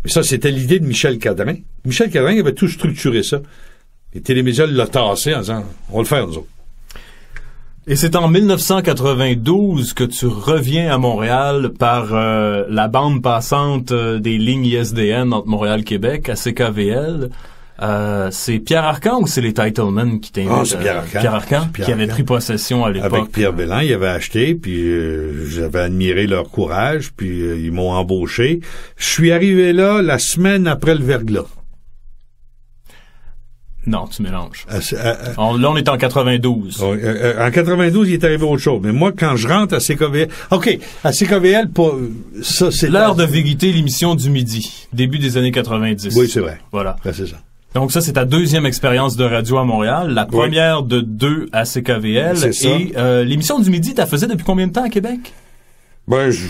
Mais ça, c'était l'idée de Michel Cadrin. Michel Cadrin avait tout structuré ça. Et Télémédia l'a tassé en disant, on va le faire, nous autres. Et c'est en 1992 que tu reviens à Montréal par la bande passante des lignes ISDN entre Montréal-Québec à CKVL. C'est Pierre Arcan ou c'est les Titlemen qui t'invitent? Ah, c'est Pierre Arcan. Pierre Arcan, qui avait pris possession à l'époque. Avec Pierre Belland, il avait acheté, puis j'avais admiré leur courage, puis ils m'ont embauché. Je suis arrivé là la semaine après le verglas. Non, tu mélanges. Là, on est en 92. En 92, il est arrivé autre chose. Mais moi, quand je rentre à CKVL... OK, à CKVL, ça, c'est... L'heure de vérité, l'émission du midi. Début des années 90. Oui, c'est vrai. Voilà. Ben, c'est ça. Donc ça, c'est ta deuxième expérience de radio à Montréal. La première de 2 à CKVL. C'est ça. Et l'émission du midi, t'as faisais depuis combien de temps à Québec? Ben, je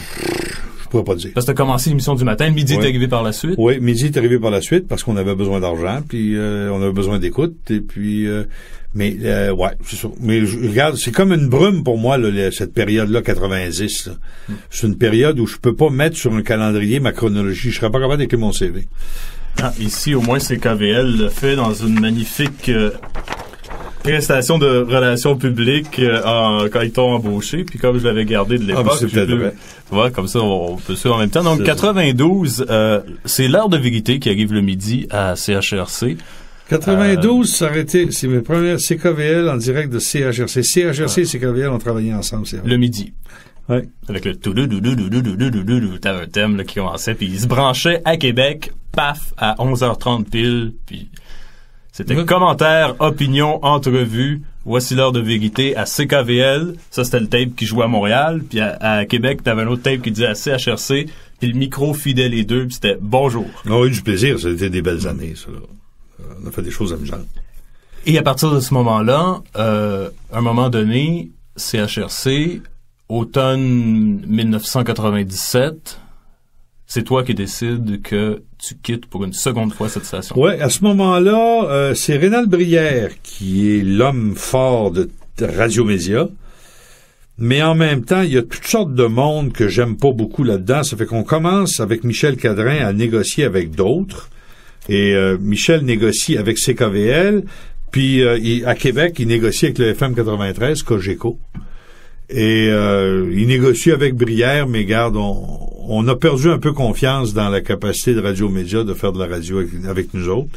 pourrais pas dire. Parce que t'as commencé l'émission du matin, le midi est arrivé par la suite. Oui, midi est arrivé par la suite parce qu'on avait besoin d'argent, puis on avait besoin d'écoute, et puis mais ouais, c'est ça. Mais regarde, c'est comme une brume pour moi là, cette période-là 90. Là. C'est une période où je peux pas mettre sur un calendrier ma chronologie, je serais pas capable d'écrire mon CV. Ah, ici au moins CKVL le fait dans une magnifique prestation de relations publiques quand ils t'ont embauché, puis comme je l'avais gardé de l'époque, c'est peut-être vrai. Tu vois, comme ça on peut suivre en même temps. Donc 92, c'est l'heure de vérité qui arrive le midi à CHRC. 92, ça aurait été, c'est mes premières CKVL en direct de CHRC. CHRC et CKVL ont travaillé ensemble, c'est vrai. Le midi. Oui. Avec le t'avais un thème là, qui commençait, puis il se branchait à Québec, paf, à 11h30 pile, puis c'était commentaires, opinions, entrevues. Voici l'heure de vérité à CKVL. Ça, c'était le tape qui jouait à Montréal. Puis à Québec, t'avais un autre tape qui disait à CHRC. Puis le micro fidèle les deux. Puis c'était bonjour. On a eu du plaisir. Ça a été des belles années, ça. On a fait des choses amusantes. Et à partir de ce moment-là, à un moment donné, CHRC, automne 1997... c'est toi qui décides que tu quittes pour une seconde fois cette station. Oui, à ce moment-là, c'est Rénal Brière qui est l'homme fort de Radio Média. Mais en même temps, il y a toutes sortes de monde que j'aime pas beaucoup là-dedans. Ça fait qu'on commence avec Michel Cadrin à négocier avec d'autres. Et Michel négocie avec CKVL. Puis à Québec, il négocie avec le FM 93, Cogeco. Et il négocie avec Brière, mais garde, on a perdu un peu confiance dans la capacité de Radio Média de faire de la radio avec nous autres.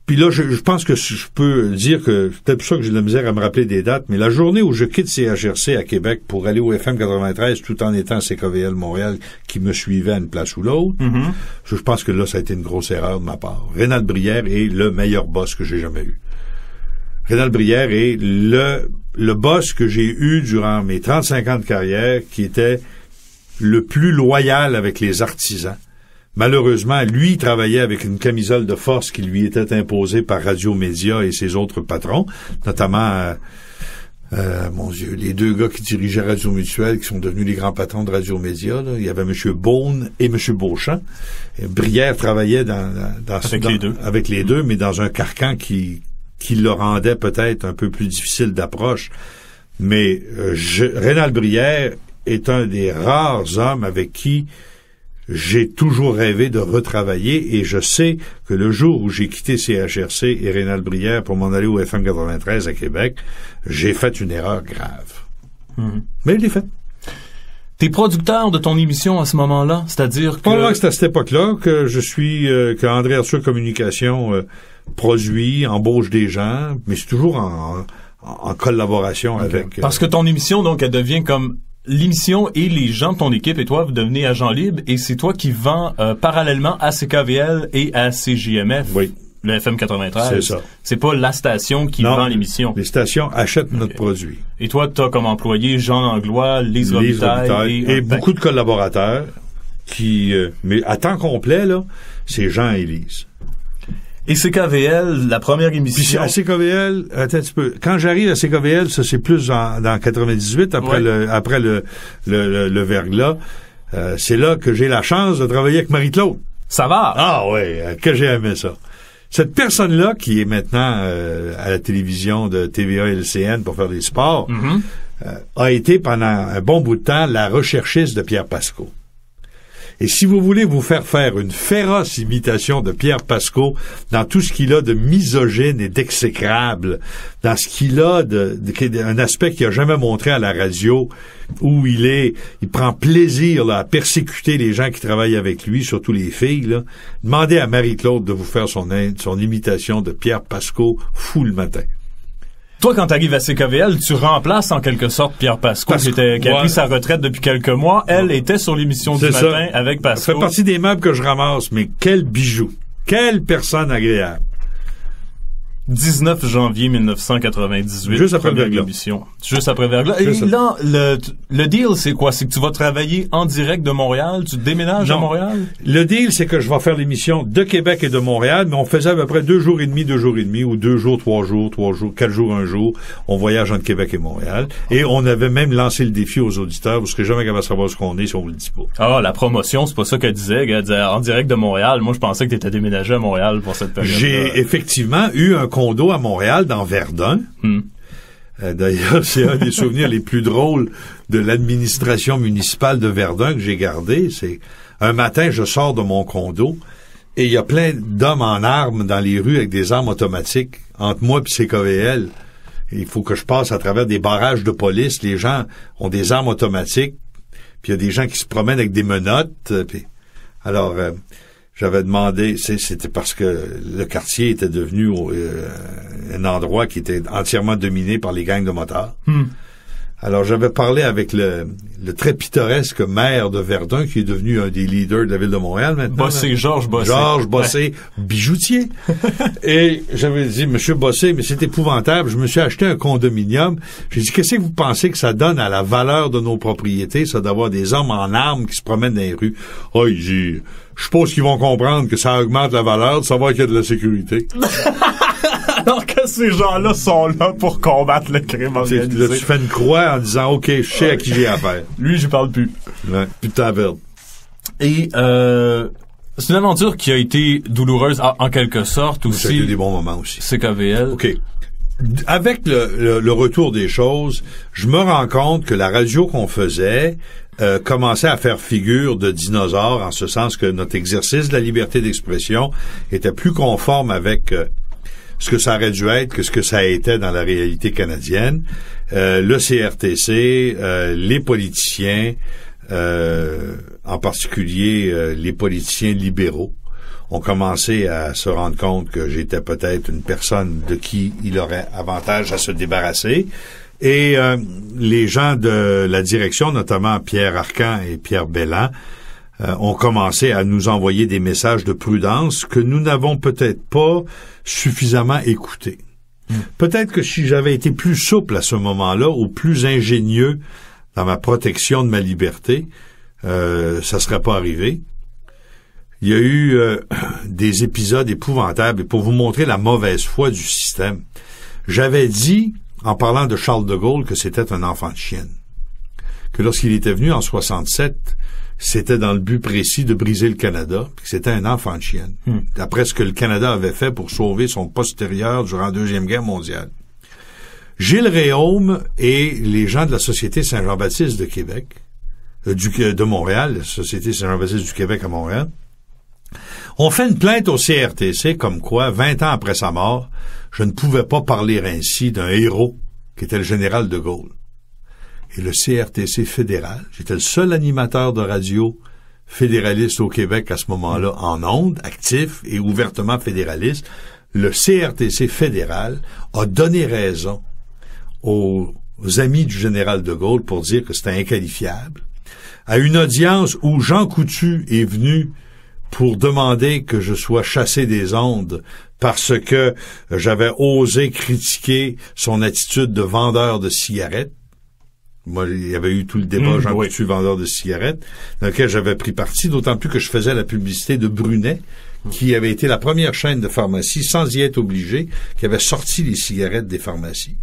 Puis là, je pense que je peux dire que c'est peut-être pour ça que j'ai de la misère à me rappeler des dates, mais la journée où je quitte CHRC à Québec pour aller au FM 93 tout en étant CKVL Montréal qui me suivait à une place ou l'autre, je pense que là, ça a été une grosse erreur de ma part. Rénal Brière est le meilleur boss que j'ai jamais eu. Rénal Brière est le boss que j'ai eu durant mes 35 ans de carrière, qui était le plus loyal avec les artisans. Malheureusement, lui travaillait avec une camisole de force qui lui était imposée par Radio Média et ses autres patrons, notamment, mon Dieu, les deux gars qui dirigeaient Radio Mutuelle, qui sont devenus les grands patrons de Radio Média. Là. Il y avait M. Beaune et M. Beauchamp. Et Brière travaillait avec les deux, mais dans un carcan qui le rendait peut-être un peu plus difficile d'approche. Mais Rénal Brière est un des rares hommes avec qui j'ai toujours rêvé de retravailler, et je sais que le jour où j'ai quitté CHRC et Rénal Brière pour m'en aller au FM 93 à Québec, j'ai fait une erreur grave. Mais je l'ai faite. T'es producteur de ton émission à ce moment-là, c'est-à-dire que... Probablement que c'est à cette époque-là que que André Arthur Communication produit, embauche des gens, mais c'est toujours en collaboration avec... Parce que ton émission, donc, elle devient comme l'émission, et les gens de ton équipe et toi, vous devenez agents libres, et c'est toi qui vends parallèlement à CKVL et à CJMF. Oui. Le FM 93. C'est ça. C'est pas la station qui vend l'émission. Les stations achètent notre produit. Et toi, t'as comme employé Jean Langlois, Lise Robitaille et beaucoup de collaborateurs qui... mais à temps complet, là, c'est Jean et Lise. Et CKVL, la première émission... Puis à CKVL, attends un petit peu. Quand j'arrive à CKVL, ça c'est plus dans 98, après le verglas. C'est là que j'ai la chance de travailler avec Marie-Claude. Ça va? Ah ouais, que j'ai aimé ça. Cette personne-là, qui est maintenant à la télévision de TVA et LCN pour faire des sports, a été pendant un bon bout de temps la recherchiste de Pierre Pascot. Et si vous voulez vous faire une féroce imitation de Pierre Pascot dans tout ce qu'il a de misogyne et d'exécrable, dans ce qu'il a un aspect qu'il a jamais montré à la radio, où il prend plaisir là, à persécuter les gens qui travaillent avec lui, surtout les filles, là, demandez à Marie-Claude de vous faire son imitation de Pierre Pascot fou le matin. Toi, quand t'arrives à CKVL, tu remplaces en quelque sorte Pierre Pascot, qui a pris sa retraite depuis quelques mois. Elle était sur l'émission du matin avec Pascot. Ça fait partie des meubles que je ramasse, mais quel bijou. Quelle personne agréable. 19 janvier 1998. Juste après le verglas. Juste après le verglas. Et là, le deal, c'est quoi? C'est que tu vas travailler en direct de Montréal? Tu déménages à Montréal? Le deal, c'est que je vais faire l'émission de Québec et de Montréal, mais on faisait à peu près 2 jours et demi, ou 2 jours, 3 jours, 4 jours, 1 jour. On voyage entre Québec et Montréal. Et on avait même lancé le défi aux auditeurs. Vous serez jamais capable de savoir ce qu'on est si on vous le dit pas. Ah, la promotion, c'est pas ça qu'elle disait. Elle disait en direct de Montréal. Moi, je pensais que t'étais déménagé à Montréal pour cette période. J'ai effectivement eu un condo à Montréal, dans Verdun. D'ailleurs, c'est un des souvenirs les plus drôles de l'administration municipale de Verdun que j'ai gardé. C'est un matin, je sors de mon condo et il y a plein d'hommes en armes dans les rues avec des armes automatiques entre moi et CKVL. Il faut que je passe à travers des barrages de police. Les gens ont des armes automatiques. Puis il y a des gens qui se promènent avec des menottes. Alors, j'avais demandé, c'était parce que le quartier était devenu un endroit qui était entièrement dominé par les gangs de motards. Alors, j'avais parlé avec le très pittoresque maire de Verdun, qui est devenu un des leaders de la ville de Montréal maintenant. Georges Bossé. Georges Bossé, bijoutier. Et j'avais dit, Monsieur Bossé, mais c'est épouvantable, je me suis acheté un condominium. J'ai dit, qu'est-ce que vous pensez que ça donne à la valeur de nos propriétés, ça, d'avoir des hommes en armes qui se promènent dans les rues? Ah, il dit, je suppose qu'ils vont comprendre que ça augmente la valeur de savoir qu'il y a de la sécurité. Alors que ces gens-là sont là pour combattre le crime organisé. Là, tu fais une croix en disant, OK, je sais à qui j'ai affaire. Lui, j'y parle plus. Ouais, plus de temps à perdre. Et c'est une aventure qui a été douloureuse en quelque sorte aussi. Ça a été des bons moments aussi. CKVL. OK. Avec le retour des choses, je me rends compte que la radio qu'on faisait commençait à faire figure de dinosaure, en ce sens que notre exercice de la liberté d'expression était plus conforme avec ce que ça aurait dû être que ce que ça a été dans la réalité canadienne. Le CRTC, les politiciens, en particulier les politiciens libéraux, ont commencé à se rendre compte que j'étais peut-être une personne de qui il aurait avantage à se débarrasser. Et les gens de la direction, notamment Pierre Arcan et Pierre Belland, ont commencé à nous envoyer des messages de prudence que nous n'avons peut-être pas suffisamment écoutés. Peut-être que si j'avais été plus souple à ce moment-là, ou plus ingénieux dans ma protection de ma liberté, ça serait pas arrivé. Il y a eu des épisodes épouvantables, et pour vous montrer la mauvaise foi du système, j'avais dit, en parlant de Charles de Gaulle, que c'était un enfant de chienne. Que lorsqu'il était venu en 67, c'était dans le but précis de briser le Canada, puis que c'était un enfant de chienne. D'après ce que le Canada avait fait pour sauver son postérieur durant la Deuxième Guerre mondiale. Gilles Réaume et les gens de la Société Saint-Jean-Baptiste de Québec, de Montréal, la Société Saint-Jean-Baptiste du Québec à Montréal, ont fait une plainte au CRTC comme quoi, 20 ans après sa mort, je ne pouvais pas parler ainsi d'un héros qui était le général de Gaulle. Et le CRTC fédéral, j'étais le seul animateur de radio fédéraliste au Québec à ce moment-là, en ondes, actif et ouvertement fédéraliste, le CRTC fédéral a donné raison aux amis du général de Gaulle pour dire que c'était inqualifiable. À une audience où Jean Coutu est venu pour demander que je sois chassé des ondes parce que j'avais osé critiquer son attitude de vendeur de cigarettes, Moi, il y avait eu tout le débat Jean Coutu, vendeur de cigarettes, dans lequel j'avais pris parti, d'autant plus que je faisais la publicité de Brunet, qui avait été la première chaîne de pharmacie, sans y être obligé, qui avait sorti les cigarettes des pharmacies.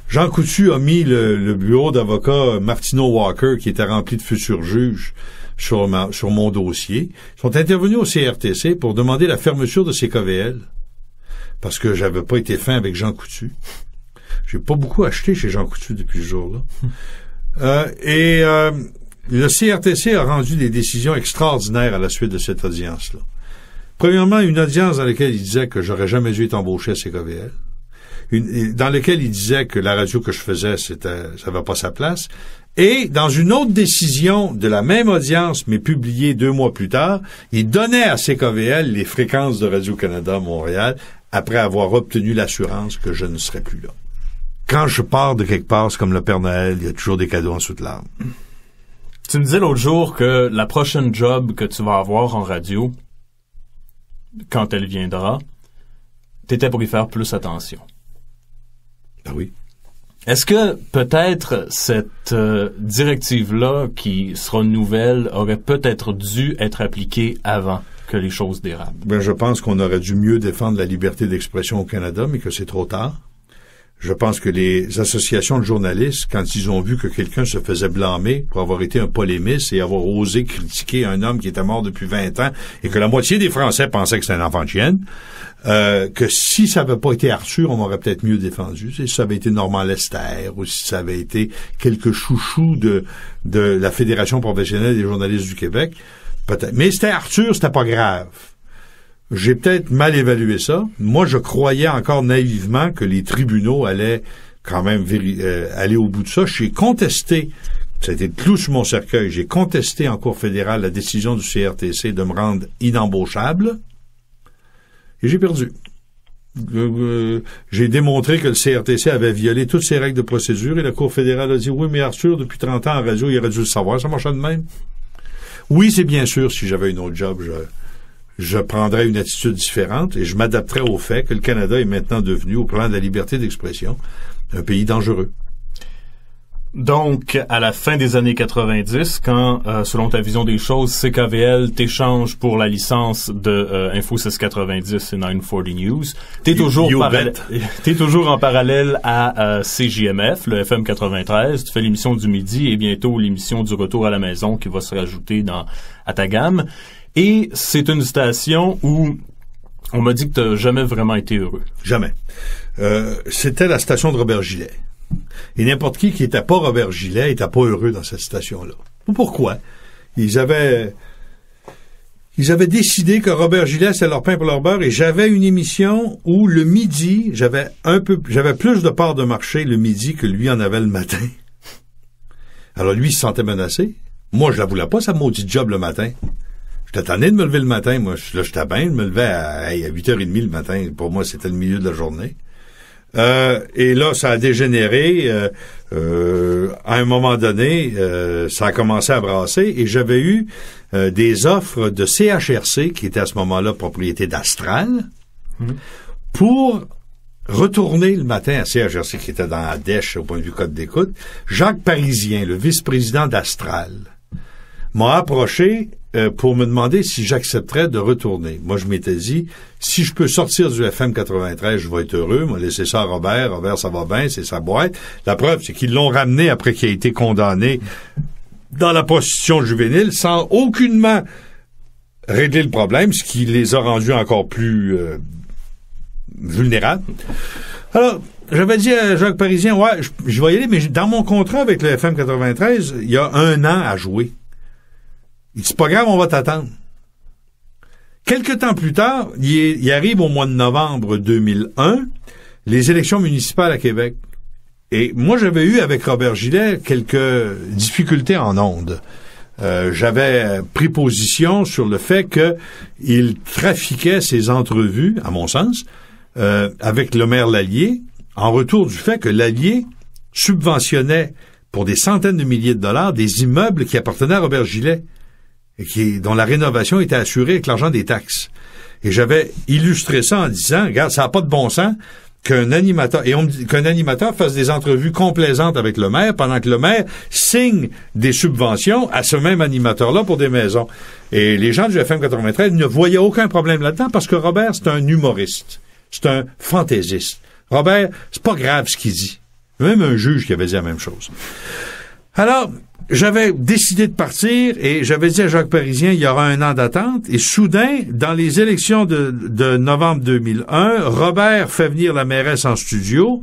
Jean Coutu a mis le bureau d'avocat Martineau Walker, qui était rempli de futurs juges, sur mon dossier. Ils sont intervenus au CRTC pour demander la fermeture de CKVL, parce que j'avais pas été fin avec Jean Coutu. J'ai pas beaucoup acheté chez Jean Coutu depuis ce jour-là. Le CRTC a rendu des décisions extraordinaires à la suite de cette audience-là. Premièrement, une audience dans laquelle il disait que j'aurais jamais dû être embauché à CKVL. Dans laquelle il disait que la radio que je faisais, ça n'avait pas sa place. Et dans une autre décision de la même audience, mais publiée 2 mois plus tard, il donnait à CKVL les fréquences de Radio-Canada à Montréal après avoir obtenu l'assurance que je ne serais plus là. Quand je pars de quelque part, c'est comme le Père Noël, il y a toujours des cadeaux en dessous de l'arbre. Tu me disais l'autre jour que la prochaine job que tu vas avoir en radio, quand elle viendra, t'étais pour y faire plus attention. Ah oui. Est-ce que peut-être cette directive-là, qui sera nouvelle, aurait peut-être dû être appliquée avant que les choses dérapent? Ben, je pense qu'on aurait dû mieux défendre la liberté d'expression au Canada, mais que c'est trop tard. Je pense que les associations de journalistes, quand ils ont vu que quelqu'un se faisait blâmer pour avoir été un polémiste et avoir osé critiquer un homme qui était mort depuis 20 ans et que la moitié des Français pensaient que c'était un enfant de chienne, que si ça avait pas été Arthur, on m'aurait peut-être mieux défendu. Si ça avait été Normand Lester ou si ça avait été quelques chouchous de la Fédération professionnelle des journalistes du Québec, peut-être. Mais c'était Arthur, c'était pas grave. J'ai peut-être mal évalué ça. Moi, je croyais encore naïvement que les tribunaux allaient quand même aller au bout de ça. J'ai contesté, ça a été le clou sur mon cercueil, j'ai contesté en Cour fédérale la décision du CRTC de me rendre inembauchable et j'ai perdu. J'ai démontré que le CRTC avait violé toutes ses règles de procédure et la Cour fédérale a dit « Oui, mais Arthur, depuis 30 ans en radio, il aurait dû le savoir. Ça marchait de même. » Oui, c'est bien sûr, si j'avais une autre job, je prendrais une attitude différente et je m'adapterais au fait que le Canada est maintenant devenu, au plan de la liberté d'expression, un pays dangereux. Donc, à la fin des années 90, quand, selon ta vision des choses, CKVL t'échange pour la licence de Info 690 et 940 News, t'es toujours en parallèle à CJMF, le FM 93, tu fais l'émission du midi et bientôt l'émission du retour à la maison qui va se rajouter à ta gamme. Et c'est une station où on m'a dit que t'as jamais vraiment été heureux. Jamais. C'était la station de Robert Gillet. Et n'importe qui était pas Robert Gillet était pas heureux dans cette station-là. Pourquoi? Ils avaient décidé que Robert Gillet, c'est leur pain pour leur beurre, et j'avais une émission où le midi, j'avais plus de parts de marché le midi que lui en avait le matin. Alors lui, il se sentait menacé. Moi, je la voulais pas, sa maudite job le matin. J'étais tanné de me lever le matin, moi. Là, j'étais bien, je me levais à 8h30 le matin. Pour moi, c'était le milieu de la journée. Et là, ça a dégénéré. À un moment donné, ça a commencé à brasser et j'avais eu des offres de CHRC, qui était à ce moment-là propriété d'Astral, pour retourner le matin à CHRC, qui était dans la dèche au point de vue code d'écoute. Jacques Parisien, le vice-président d'Astral, m'a approché pour me demander si j'accepterais de retourner. Moi, je m'étais dit, si je peux sortir du FM 93, je vais être heureux. Moi, laisser ça à Robert. Robert, ça va bien, c'est sa boîte. La preuve, c'est qu'ils l'ont ramené après qu'il a été condamné dans la prostitution juvénile sans aucunement régler le problème, ce qui les a rendus encore plus vulnérables. Alors, j'avais dit à Jacques Parisien, ouais, je vais y aller, mais dans mon contrat avec le FM 93, il y a 1 an à jouer. Il dit, c'est pas grave, on va t'attendre. Quelque temps plus tard, il arrive au mois de novembre 2001, les élections municipales à Québec. Et moi, j'avais eu avec Robert Gillet quelques difficultés en ondes. J'avais pris position sur le fait qu'il trafiquait ses entrevues, à mon sens, avec le maire Lallier, en retour du fait que Lallier subventionnait pour des centaines de milliers de dollars des immeubles qui appartenaient à Robert Gillet et dont la rénovation était assurée avec l'argent des taxes. Et j'avais illustré ça en disant, regarde, ça n'a pas de bon sens. qu'un animateur fasse des entrevues complaisantes avec le maire pendant que le maire signe des subventions à ce même animateur-là pour des maisons. Et les gens du FM 93 ne voyaient aucun problème là-dedans parce que Robert, c'est un humoriste. C'est un fantaisiste. Robert, c'est pas grave ce qu'il dit. Même un juge qui avait dit la même chose. Alors, j'avais décidé de partir et j'avais dit à Jacques Parisien, il y aura 1 an d'attente. Et soudain, dans les élections de novembre 2001, Robert fait venir la mairesse en studio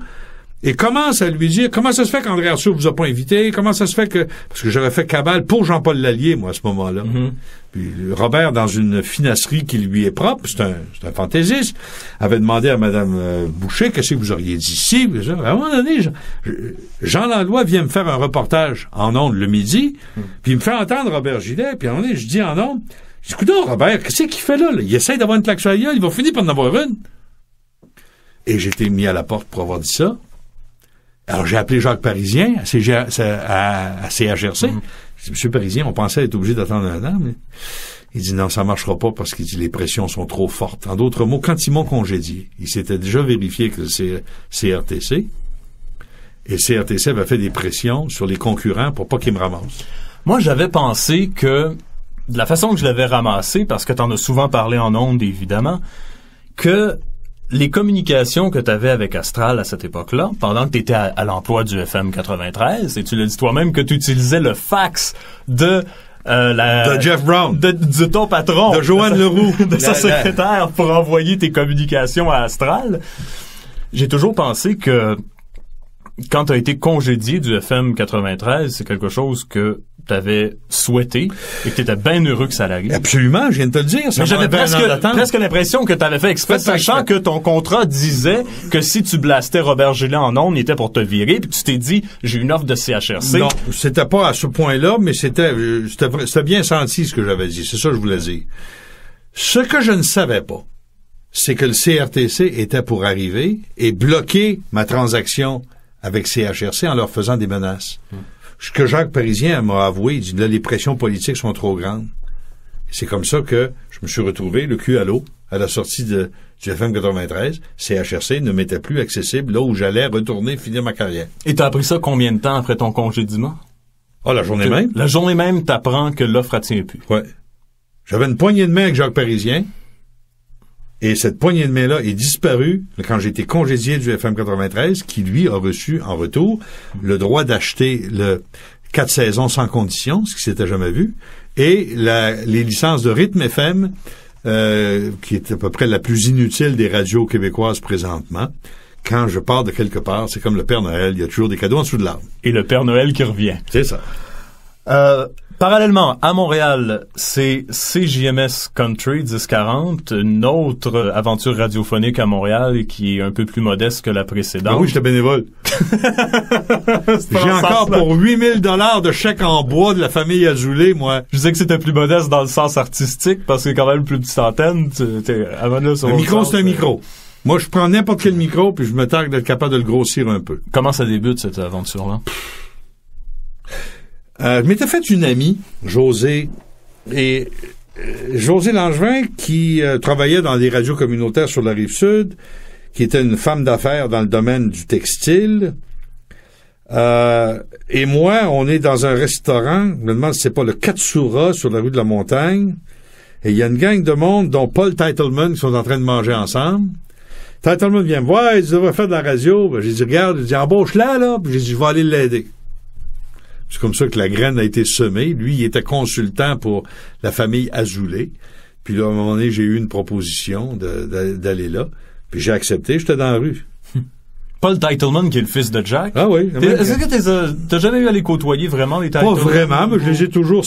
et commence à lui dire, comment ça se fait qu'André Arthur vous a pas invité? Comment ça se fait que... Parce que j'avais fait cabale pour Jean-Paul Lallier, moi, à ce moment-là. Mm-hmm. Puis Robert, dans une finasserie qui lui est propre, c'est un fantaisiste, avait demandé à Mme Boucher, qu'est-ce que vous auriez dit ici? À un moment donné, Jean Langlois vient me faire un reportage en ondes le midi, puis il me fait entendre Robert Gillet, puis à un moment donné, je dis en ondes, je dis, écoute, Robert, qu'est-ce qu'il fait là? Il essaie d'avoir une claque sur la gueule, il va finir par en avoir une. Et j'ai été mis à la porte pour avoir dit ça. Alors, j'ai appelé Jacques Parisien à CHRC. Je dis, Monsieur Parisien, on pensait être obligé d'attendre 1 an, mais il dit non, ça marchera pas parce qu'il dit les pressions sont trop fortes. En d'autres mots, quand ils m'ont congédié, il s'était déjà vérifié que c'est CRTC, et CRTC avait fait des pressions sur les concurrents pour pas qu'ils me ramassent. Moi, j'avais pensé que, de la façon que je l'avais ramassé, parce que t'en as souvent parlé en ondes, évidemment, que les communications que tu avais avec Astral à cette époque-là, pendant que tu étais à l'emploi du FM 93, et tu l'as dit toi-même que tu utilisais le fax de Jeff Brown, de ton patron, de Joanne Leroux, de sa secrétaire pour envoyer tes communications à Astral. J'ai toujours pensé que quand tu as été congédié du FM 93, c'est quelque chose que tu avais souhaité et que tu étais bien heureux que ça arrive. Absolument, je viens de te le dire. Mais j'avais presque l'impression que tu avais fait exprès, sachant que ton contrat disait que si tu blastais Robert Gillet en ondes, il était pour te virer, puis tu t'es dit, j'ai une offre de CHRC. Non, c'était pas à ce point-là, mais c'était bien senti ce que j'avais dit. C'est ça que je voulais dire. Ce que je ne savais pas, c'est que le CRTC était pour arriver et bloquer ma transaction avec CHRC en leur faisant des menaces. Ce que Jacques Parisien m'a avoué, il dit, là, les pressions politiques sont trop grandes. C'est comme ça que je me suis retrouvé le cul à l'eau à la sortie du FM 93. CHRC ne m'était plus accessible là où j'allais retourner finir ma carrière. Et t'as appris ça combien de temps après ton congédiement? Ah, la journée même. La journée même, t'apprends que l'offre ne tient plus. Ouais. J'avais une poignée de main avec Jacques Parisien. Et cette poignée de main-là est disparue quand j'ai été congédié du FM 93, qui, lui, a reçu en retour le droit d'acheter le 4 saisons sans condition, ce qui s'était jamais vu, et les licences de Rythme FM, qui est à peu près la plus inutile des radios québécoises présentement. Quand je pars de quelque part, c'est comme le Père Noël, il y a toujours des cadeaux en dessous de l'arbre. Et le Père Noël qui revient. C'est ça. Parallèlement, à Montréal, c'est CJMS Country 1040, une autre aventure radiophonique à Montréal et qui est un peu plus modeste que la précédente. Ben oui, j'étais bénévole. J'ai encore pour 8 000 de chèques en bois de la famille Azoulay, moi. Je disais que c'était plus modeste dans le sens artistique parce que c'est quand même plus petite antenne. Un micro, c'est un micro. Moi, je prends n'importe quel micro puis je me targue d'être capable de le grossir un peu. Comment ça débute, cette aventure-là? Je m'étais fait une amie, José, et José Langevin, qui travaillait dans des radios communautaires sur la Rive-Sud, qui était une femme d'affaires dans le domaine du textile. Et moi, on est dans un restaurant, je me demande si c'est pas le Katsura sur la rue de la Montagne, et il y a une gang de monde, dont Paul Teitelman, qui sont en train de manger ensemble. Teitelman vient me voir, il dit, tu devrais faire de la radio. Ben, j'ai dit, regarde, il dit, embauche-la, là, puis j'ai dit, je vais aller l'aider. C'est comme ça que la graine a été semée. Lui, il était consultant pour la famille Azoulay. Puis là, à un moment donné, j'ai eu une proposition d'aller là. Puis j'ai accepté, j'étais dans la rue. Paul Teitelman, qui est le fils de Jack. Ah oui. Est-ce que t'as jamais eu à les côtoyer vraiment, les Teitelman? Pas vraiment, mais je les ai toujours...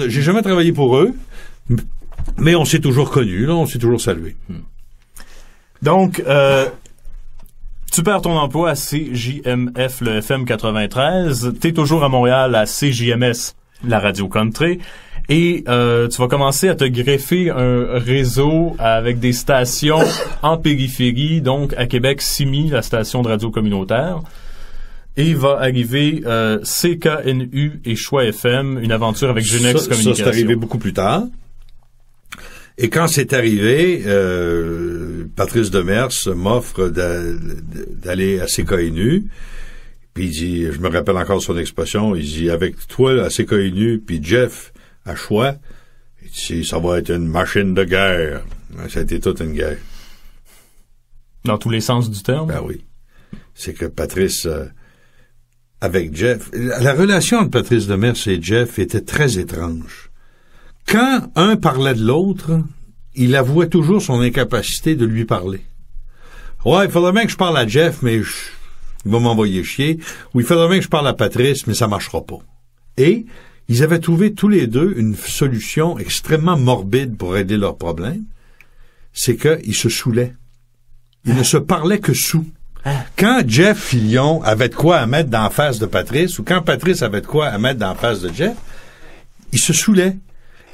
j'ai jamais travaillé pour eux, mais on s'est toujours connus, là, on s'est toujours salués. Donc, tu perds ton emploi à CJMF, le FM 93. T'es toujours à Montréal à CJMS, la radio country. Et tu vas commencer à te greffer un réseau avec des stations en périphérie, donc à Québec, CIMI, la station de radio communautaire. Et va arriver CKNU et Choix FM, une aventure avec Genex Communication. Ça, c'est arrivé beaucoup plus tard. Et quand c'est arrivé, Patrice Demers m'offre d'aller à CKNU. Puis il dit, je me rappelle encore son expression, il dit, avec toi à CKNU, puis Jeff à Choix, il dit, ça va être une machine de guerre. Ça a été toute une guerre. Dans tous les sens du terme? Ben oui. C'est que Patrice, avec Jeff, la relation entre Patrice Demers et Jeff était très étrange. Quand un parlait de l'autre, il avouait toujours son incapacité de lui parler. Ouais, il faudrait bien que je parle à Jeff, mais il va m'envoyer chier. Ou il faudrait bien que je parle à Patrice, mais ça marchera pas. Et ils avaient trouvé tous les deux une solution extrêmement morbide pour régler leurs problèmes. C'est qu'ils se saoulaient. Ils ne se parlaient que sous. Quand Jeff Fillion avait de quoi à mettre dans la face de Patrice, ou quand Patrice avait de quoi à mettre dans la face de Jeff, ils se saoulaient.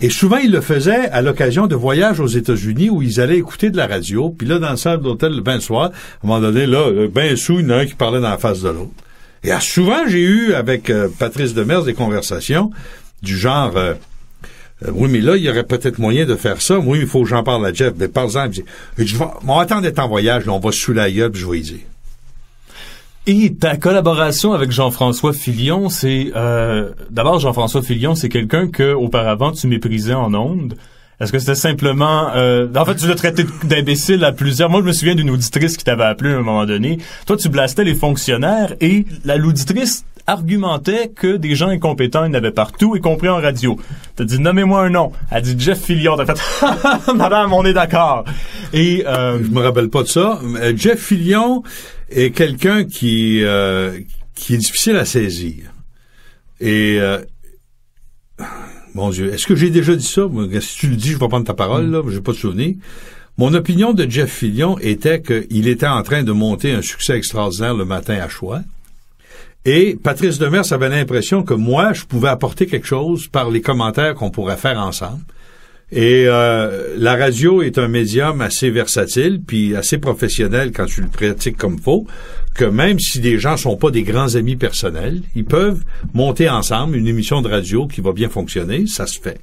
Et souvent, ils le faisaient à l'occasion de voyages aux États-Unis où ils allaient écouter de la radio. Puis là, dans le salle d'hôtel, le soir, à un moment donné, là, ben sous, il y en a un qui parlait dans la face de l'autre. Et souvent, j'ai eu avec Patrice Demers des conversations du genre... oui, mais là, il y aurait peut-être moyen de faire ça. Oui, il faut que j'en parle à Jeff. Mais par exemple, on va attendre d'être en voyage, là, on va se saouler la gueule, puis je vais y dire. Et ta collaboration avec Jean-François Fillion, c'est... d'abord, Jean-François Fillion, c'est quelqu'un que auparavant tu méprisais en ondes. Est-ce que c'était simplement... en fait, tu l'as traité d'imbécile à plusieurs... Moi, je me souviens d'une auditrice qui t'avait appelé à un moment donné. Toi, tu blastais les fonctionnaires et l'auditrice argumentait que des gens incompétents, il y en avait partout, y compris en radio. T'as dit, nommez-moi un nom. Elle a dit Jeff Fillion. T'as fait, madame, on est d'accord. Et, je me rappelle pas de ça. Jeff Fillion est quelqu'un qui est difficile à saisir. Et, mon Dieu, est-ce que j'ai déjà dit ça? Si tu le dis, je vais prendre ta parole, là. J'ai pas de souvenir. Mon opinion de Jeff Fillion était qu'il était en train de monter un succès extraordinaire le matin à Choix. Et Patrice Demers avait l'impression que moi, je pouvais apporter quelque chose par les commentaires qu'on pourrait faire ensemble. Et la radio est un médium assez versatile, puis assez professionnel quand tu le pratiques comme faut, que même si des gens sont pas des grands amis personnels, ils peuvent monter ensemble une émission de radio qui va bien fonctionner, ça se fait.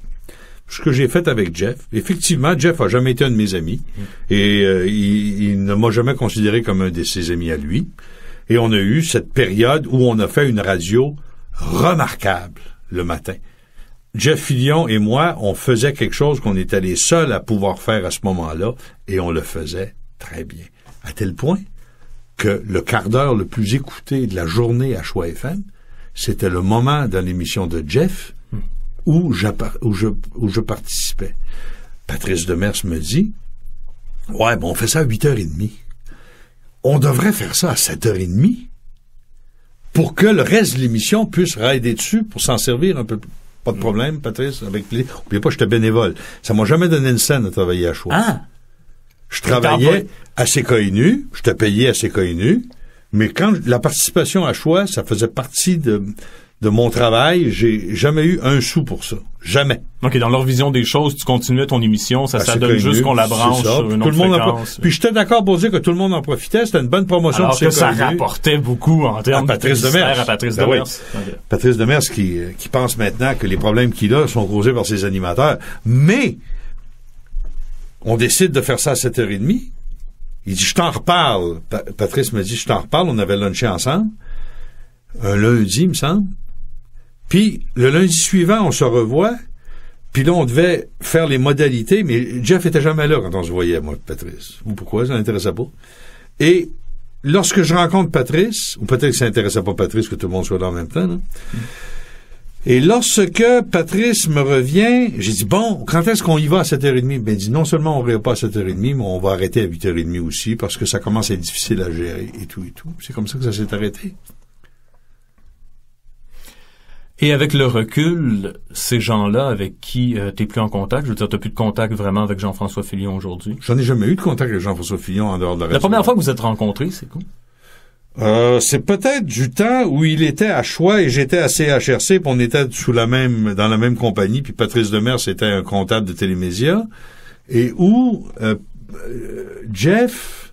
Ce que j'ai fait avec Jeff, effectivement, Jeff a jamais été un de mes amis, et il ne m'a jamais considéré comme un de ses amis à lui. Et on a eu cette période où on a fait une radio remarquable le matin. Jeff Fillion et moi, on faisait quelque chose qu'on était les seuls à pouvoir faire à ce moment-là, et on le faisait très bien. À tel point que le quart d'heure le plus écouté de la journée à Choix FM, c'était le moment dans l'émission de Jeff où je participais. Patrice Demers me dit, ouais, bon, on fait ça à 8h30. On devrait faire ça à 7h30 pour que le reste de l'émission puisse rider dessus pour s'en servir un peu. Pas de problème, Patrice, avec les... Oubliez pas, j'étais bénévole. Ça m'a jamais donné une scène de travailler à Choix. Ah! Je travaillais à CKNU, j'étais payé à CKNU, mais quand la participation à Choix, ça faisait partie de mon travail, j'ai jamais eu un sou pour ça. Jamais. OK, dans leur vision des choses, tu continuais ton émission, ça donne juste qu'on la branche sur une autre fréquence. Puis j'étais d'accord pour dire que tout le monde en profitait, c'était une bonne promotion. Alors que ça rapportait beaucoup en termes de Patrice Demers. À Patrice Demers. Oui. Okay. Patrice Demers qui pense maintenant que les problèmes qu'il a sont causés par ses animateurs. Mais on décide de faire ça à 7h30. Il dit, je t'en reparle. Patrice me dit, je t'en reparle. On avait lunché ensemble. Un lundi, il me semble. Puis, le lundi suivant, on se revoit. Puis là, on devait faire les modalités. Mais Jeff était jamais là quand on se voyait, moi, Patrice. Ou pourquoi? Ça l'intéressait pas. Et lorsque je rencontre Patrice, ou peut-être que ça n'intéressait pas Patrice que tout le monde soit là en même temps, là. Et lorsque Patrice me revient, j'ai dit, bon, quand est-ce qu'on y va à 7h30? Ben, il dit, non seulement on ne va pas à 7h30, mais on va arrêter à 8h30 aussi, parce que ça commence à être difficile à gérer, et tout, et tout. C'est comme ça que ça s'est arrêté. Et avec le recul, ces gens-là avec qui t'es plus en contact, je veux dire, t'as plus de contact vraiment avec Jean-François Fillion aujourd'hui? J'en ai jamais eu de contact avec Jean-François Fillion en dehors de la radio. La première fois que vous êtes rencontrés, c'est quoi? C'est peut-être du temps où il était à Choix et j'étais à CHRC, puis on était dans la même compagnie, puis Patrice Demers était un comptable de Télémédia, et où Jeff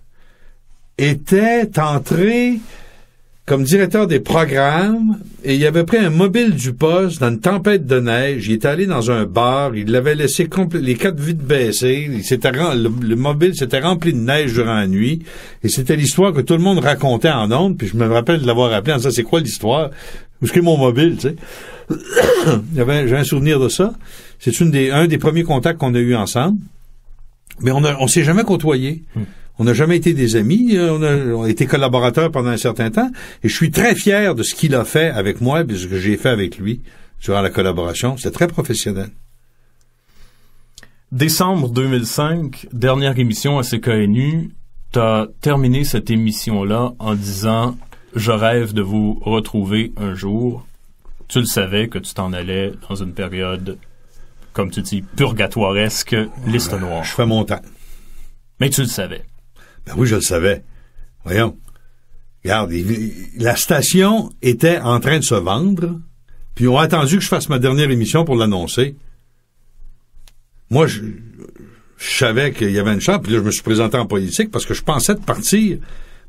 était entré comme directeur des programmes, et il avait pris un mobile du poste dans une tempête de neige. Il était allé dans un bar, il l'avait laissé les 4 vitres baissées, le mobile s'était rempli de neige durant la nuit, et c'était l'histoire que tout le monde racontait en ondes, puis je me rappelle de l'avoir appelé en disant, c'est quoi l'histoire? Où est-ce que mon mobile, tu sais? J'ai un souvenir de ça. C'est un des premiers contacts qu'on a eu ensemble. Mais on s'est jamais côtoyés. On n'a jamais été des amis. On a été collaborateurs pendant un certain temps. Et je suis très fier de ce qu'il a fait avec moi et de ce que j'ai fait avec lui durant la collaboration. C'était très professionnel. Décembre 2005, dernière émission à CKNU. T'as terminé cette émission-là en disant « Je rêve de vous retrouver un jour ». Tu le savais que tu t'en allais dans une période, comme tu dis, purgatoiresque, liste noire. Je fais mon temps. Mais tu le savais. Ben oui, je le savais. Voyons. Regarde, la station était en train de se vendre, puis ils ont attendu que je fasse ma dernière émission pour l'annoncer. Moi, je savais qu'il y avait une chance, puis là, je me suis présenté en politique parce que je pensais de partir.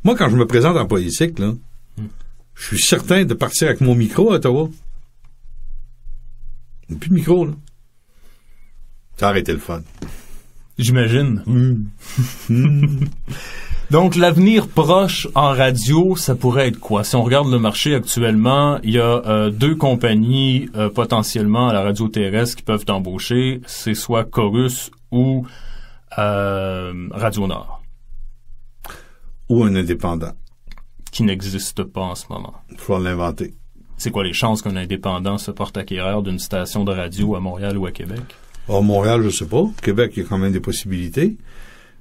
Moi, quand je me présente en politique, là, je suis certain de partir avec mon micro à Ottawa. Il n'y a plus de micro, là. Ça a arrêté le fun. J'imagine. Donc, l'avenir proche en radio, ça pourrait être quoi? Si on regarde le marché actuellement, il y a 2 compagnies potentiellement à la radio terrestre qui peuvent t'embaucher. C'est soit Corus ou Radio Nord. Ou un indépendant. Qui n'existe pas en ce moment. Il faut l'inventer. C'est quoi les chances qu'un indépendant se porte acquéreur d'une station de radio à Montréal ou à Québec? À Montréal, je sais pas. Québec, il y a quand même des possibilités.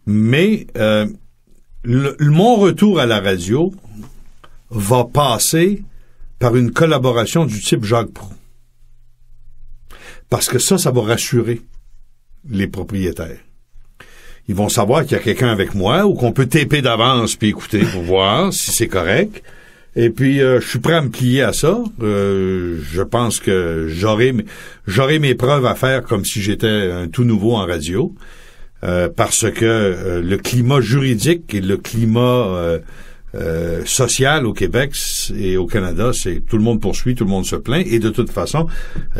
Mais mon retour à la radio va passer par une collaboration du type Jacques Proulx. Parce que ça va rassurer les propriétaires. Ils vont savoir qu'il y a quelqu'un avec moi ou qu'on peut taper d'avance puis écouter pour voir si c'est correct. Et puis, je suis prêt à me plier à ça. Je pense que j'aurai mes preuves à faire comme si j'étais un tout nouveau en radio. Parce que le climat juridique et le climat social au Québec et au Canada, c'est tout le monde poursuit, tout le monde se plaint. Et de toute façon,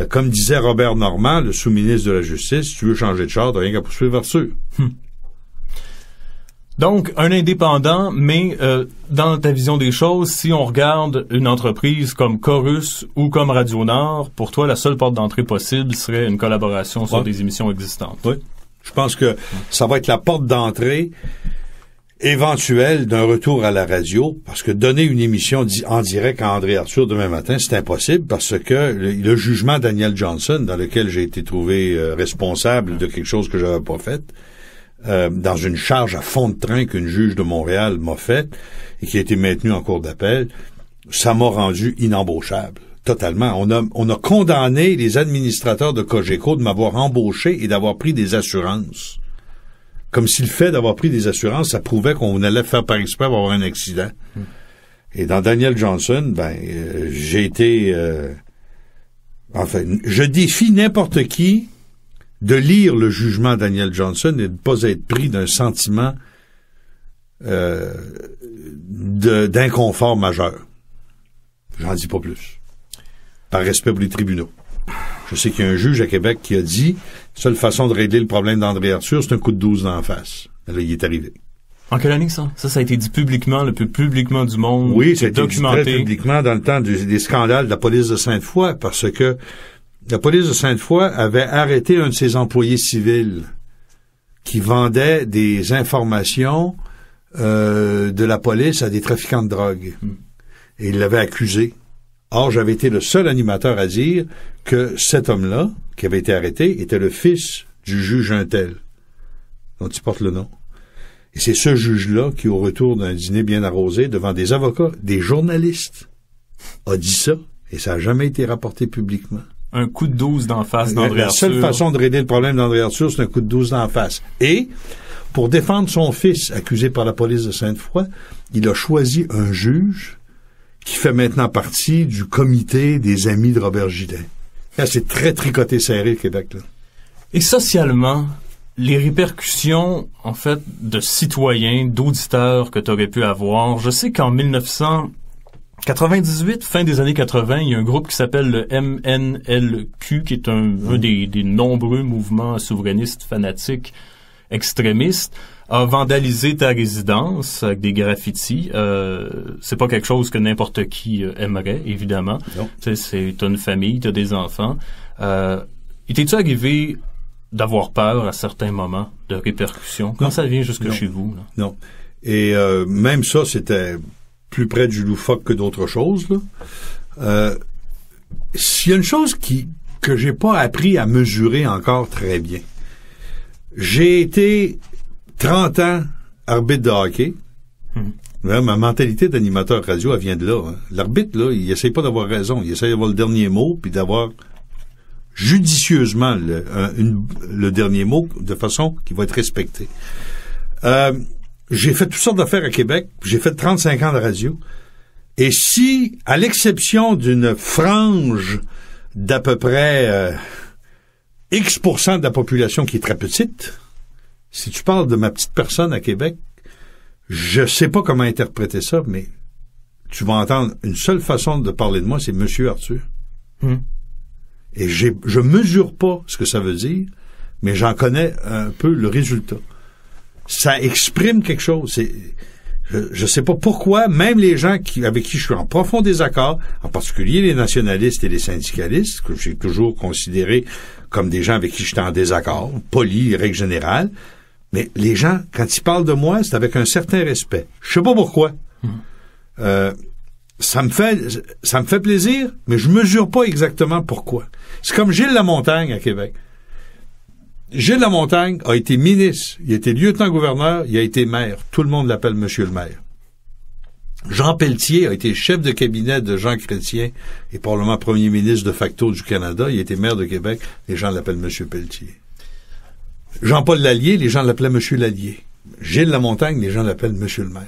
comme disait Robert Normand, le sous-ministre de la Justice, si tu veux changer de char, t'as rien qu'à poursuivre vers-sûr. Donc, un indépendant, mais dans ta vision des choses, si on regarde une entreprise comme Corus ou comme Radio Nord, pour toi, la seule porte d'entrée possible serait une collaboration sur des émissions existantes. Oui. Je pense que ça va être la porte d'entrée éventuelle d'un retour à la radio, parce que donner une émission en direct à André Arthur demain matin, c'est impossible, parce que le jugement Daniel Johnson, dans lequel j'ai été trouvé responsable de quelque chose que j'avais pas fait, dans une charge à fond de train qu'une juge de Montréal m'a faite et qui a été maintenue en cour d'appel, ça m'a rendu inembauchable. Totalement. On a condamné les administrateurs de Cogeco de m'avoir embauché et d'avoir pris des assurances. Comme si le fait d'avoir pris des assurances, ça prouvait qu'on allait faire par exprès pour avoir un accident. Et dans Daniel Johnson, j'ai été... je défie n'importe qui de lire le jugement Daniel Johnson et de ne pas être pris d'un sentiment d'inconfort majeur. J'en dis pas plus. Par respect pour les tribunaux. Je sais qu'il y a un juge à Québec qui a dit la seule façon de régler le problème d'André Arthur, c'est un coup de 12 dans la face. Là, il est arrivé. En quelle année, ça? Ça a été dit publiquement, le plus publiquement du monde. Oui, ça a été documenté. Dit très publiquement dans le temps des scandales de la police de Sainte-Foy, parce que la police de Sainte-Foy avait arrêté un de ses employés civils qui vendait des informations de la police à des trafiquants de drogue. Et il l'avait accusé. Or, j'avais été le seul animateur à dire que cet homme-là, qui avait été arrêté, était le fils du juge Untel, dont il porte le nom. Et c'est ce juge-là qui, au retour d'un dîner bien arrosé, devant des avocats, des journalistes, a dit ça, et ça n'a jamais été rapporté publiquement. Un coup de 12 d'en face d'André Arthur. La seule façon de régler le problème d'André Arthur, c'est un coup de 12 d'en face. Et, pour défendre son fils, accusé par la police de Sainte-Foy, il a choisi un juge qui fait maintenant partie du comité des amis de Robert Gidin. Là, c'est très tricoté serré, le Québec, là. Et socialement, les répercussions, en fait, de citoyens, d'auditeurs que tu aurais pu avoir, je sais qu'en 1900, 98, fin des années 80, il y a un groupe qui s'appelle le MNLQ, qui est un des nombreux mouvements souverainistes fanatiques extrémistes, a vandalisé ta résidence avec des graffitis. C'est pas quelque chose que n'importe qui aimerait, évidemment. T'as une famille, t'as des enfants. T'es-tu arrivé d'avoir peur à certains moments de répercussions? Comment ça vient jusque chez vous? Là? Non. Et même ça, c'était plus près du loufoque que d'autres choses. S'il y a une chose que j'ai pas appris à mesurer encore très bien, j'ai été 30 ans arbitre de hockey. Ma mentalité d'animateur radio, elle vient de là. Hein. L'arbitre, là, il essaie pas d'avoir raison. Il essaie d'avoir le dernier mot, puis d'avoir judicieusement le dernier mot de façon qui va être respectée. J'ai fait toutes sortes d'affaires à Québec. J'ai fait 35 ans de radio. Et si, à l'exception d'une frange d'à peu près X% de la population qui est très petite, si tu parles de ma petite personne à Québec, je sais pas comment interpréter ça, mais tu vas entendre une seule façon de parler de moi, c'est Monsieur Arthur. Et je mesure pas ce que ça veut dire, mais j'en connais un peu le résultat. Ça exprime quelque chose. Je sais pas pourquoi, même les gens avec qui je suis en profond désaccord, en particulier les nationalistes et les syndicalistes, que j'ai toujours considérés comme des gens avec qui j'étais en désaccord, polis, règle générale, mais les gens, quand ils parlent de moi, c'est avec un certain respect. Je sais pas pourquoi. Ça me fait plaisir, mais je mesure pas exactement pourquoi. C'est comme Gilles Lamontagne à Québec. Gilles Lamontagne a été ministre, il a été lieutenant-gouverneur, il a été maire. Tout le monde l'appelle Monsieur le maire. Jean Pelletier a été chef de cabinet de Jean Chrétien et probablement premier ministre de facto du Canada. Il a été maire de Québec, les gens l'appellent Monsieur Pelletier. Jean-Paul Lallier, les gens l'appelaient Monsieur Lallier. Gilles Lamontagne, les gens l'appellent Monsieur le maire.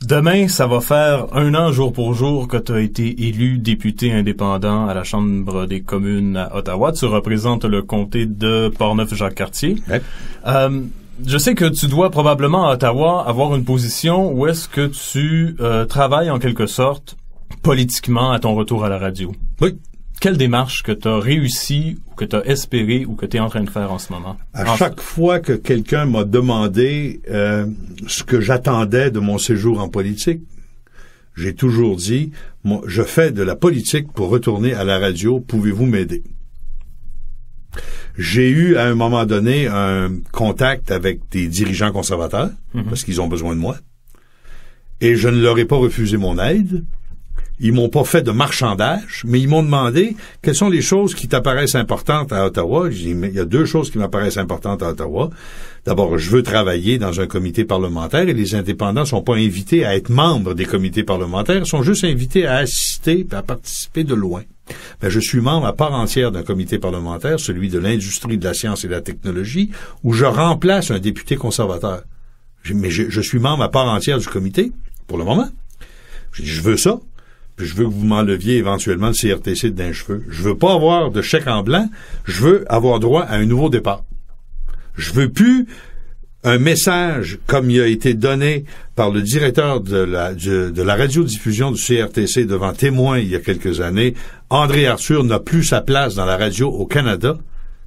Demain, ça va faire 1 an jour pour jour que tu as été élu député indépendant à la Chambre des communes à Ottawa. Tu représentes le comté de Portneuf-Jacques-Cartier. Ouais. Je sais que tu dois probablement à Ottawa avoir une position où est-ce que tu travailles en quelque sorte politiquement à ton retour à la radio. Oui. Quelle démarche que tu as réussi ou que tu as espéré ou que tu es en train de faire en ce moment? Chaque fois que quelqu'un m'a demandé ce que j'attendais de mon séjour en politique, j'ai toujours dit, je fais de la politique pour retourner à la radio, pouvez-vous m'aider? J'ai eu à un moment donné un contact avec des dirigeants conservateurs, parce qu'ils ont besoin de moi, et je ne leur ai pas refusé mon aide. Ils m'ont pas fait de marchandage, mais ils m'ont demandé quelles sont les choses qui t'apparaissent importantes à Ottawa. J'ai dit, mais il y a 2 choses qui m'apparaissent importantes à Ottawa. D'abord, je veux travailler dans un comité parlementaire et les indépendants sont pas invités à être membres des comités parlementaires, ils sont juste invités à assister et à participer de loin. Ben, je suis membre à part entière d'un comité parlementaire, celui de l'industrie de la science et de la technologie, où je remplace un député conservateur. Mais je suis membre à part entière du comité, pour le moment. J'ai dit, je veux ça. Puis je veux que vous m'enleviez éventuellement le CRTC d'un cheveu. Je veux pas avoir de chèque en blanc. Je veux avoir droit à un nouveau départ. Je veux plus un message comme il a été donné par le directeur de la radiodiffusion du CRTC devant Témoin il y a quelques années. André Arthur n'a plus sa place dans la radio au Canada.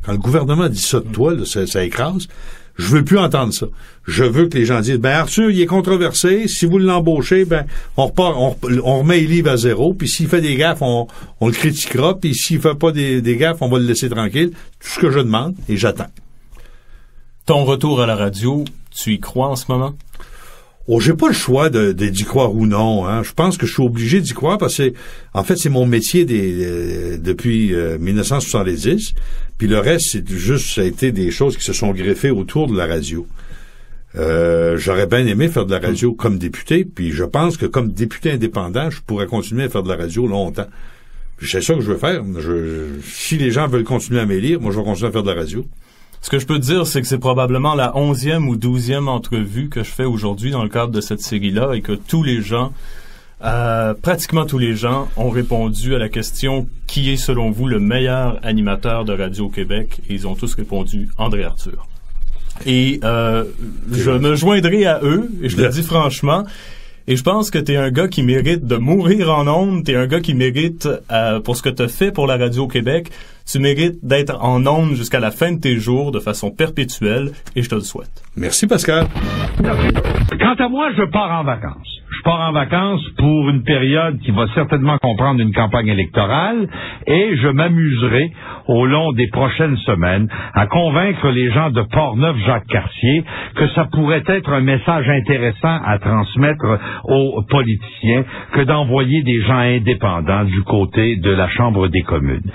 Quand le gouvernement dit ça de toi, là, ça écrase. Je veux plus entendre ça. Je veux que les gens disent, ben Arthur, il est controversé. Si vous l'embauchez, ben on remet les livres à zéro. Puis s'il fait des gaffes, on le critiquera. Puis s'il fait pas des gaffes, on va le laisser tranquille. Tout ce que je demande et j'attends. Ton retour à la radio, tu y crois en ce moment? Oh, j'ai pas le choix d'y croire ou non. Hein. Je pense que je suis obligé d'y croire parce que, en fait, c'est mon métier depuis 1970. Puis le reste, ça a été des choses qui se sont greffées autour de la radio. J'aurais bien aimé faire de la radio comme député, puis je pense que comme député indépendant, je pourrais continuer à faire de la radio longtemps. Puis c'est ça que je veux faire. Si les gens veulent continuer à m'élire, moi je vais continuer à faire de la radio. Ce que je peux te dire, c'est que c'est probablement la 11e ou 12e entrevue que je fais aujourd'hui dans le cadre de cette série-là et que tous les gens, pratiquement tous les gens, ont répondu à la question « Qui est selon vous le meilleur animateur de radio au Québec? » Et ils ont tous répondu « André Arthur ». Et je me joindrai à eux, et je le dis franchement. Et je pense que t'es un gars qui mérite de mourir en ondes, t'es un gars qui mérite, pour ce que t'as fait pour la radio au Québec, tu mérites d'être en ondes jusqu'à la fin de tes jours de façon perpétuelle, et je te le souhaite. Merci, Pascal. Quant à moi, je pars en vacances. Je pars en vacances pour une période qui va certainement comprendre une campagne électorale et je m'amuserai au long des prochaines semaines à convaincre les gens de Portneuf-Jacques-Cartier que ça pourrait être un message intéressant à transmettre aux politiciens que d'envoyer des gens indépendants du côté de la Chambre des communes.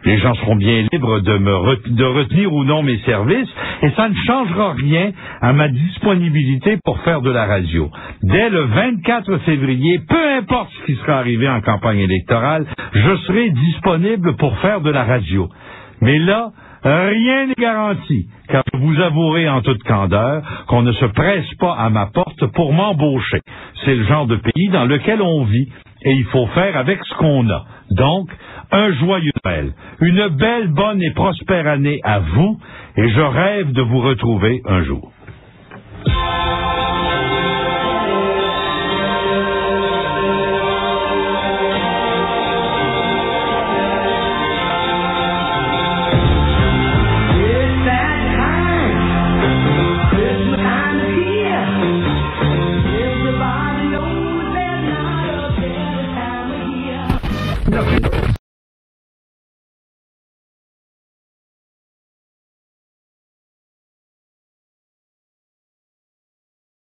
Les gens seront bien libres de retenir ou non mes services et ça ne changera rien à ma disponibilité pour faire de la radio. Dès le 24 février, peu importe ce qui sera arrivé en campagne électorale, je serai disponible pour faire de la radio. Mais là, rien n'est garanti, car vous avouerez en toute candeur qu'on ne se presse pas à ma porte pour m'embaucher. C'est le genre de pays dans lequel on vit et il faut faire avec ce qu'on a. Donc, un joyeux Noël, une belle, bonne et prospère année à vous et je rêve de vous retrouver un jour.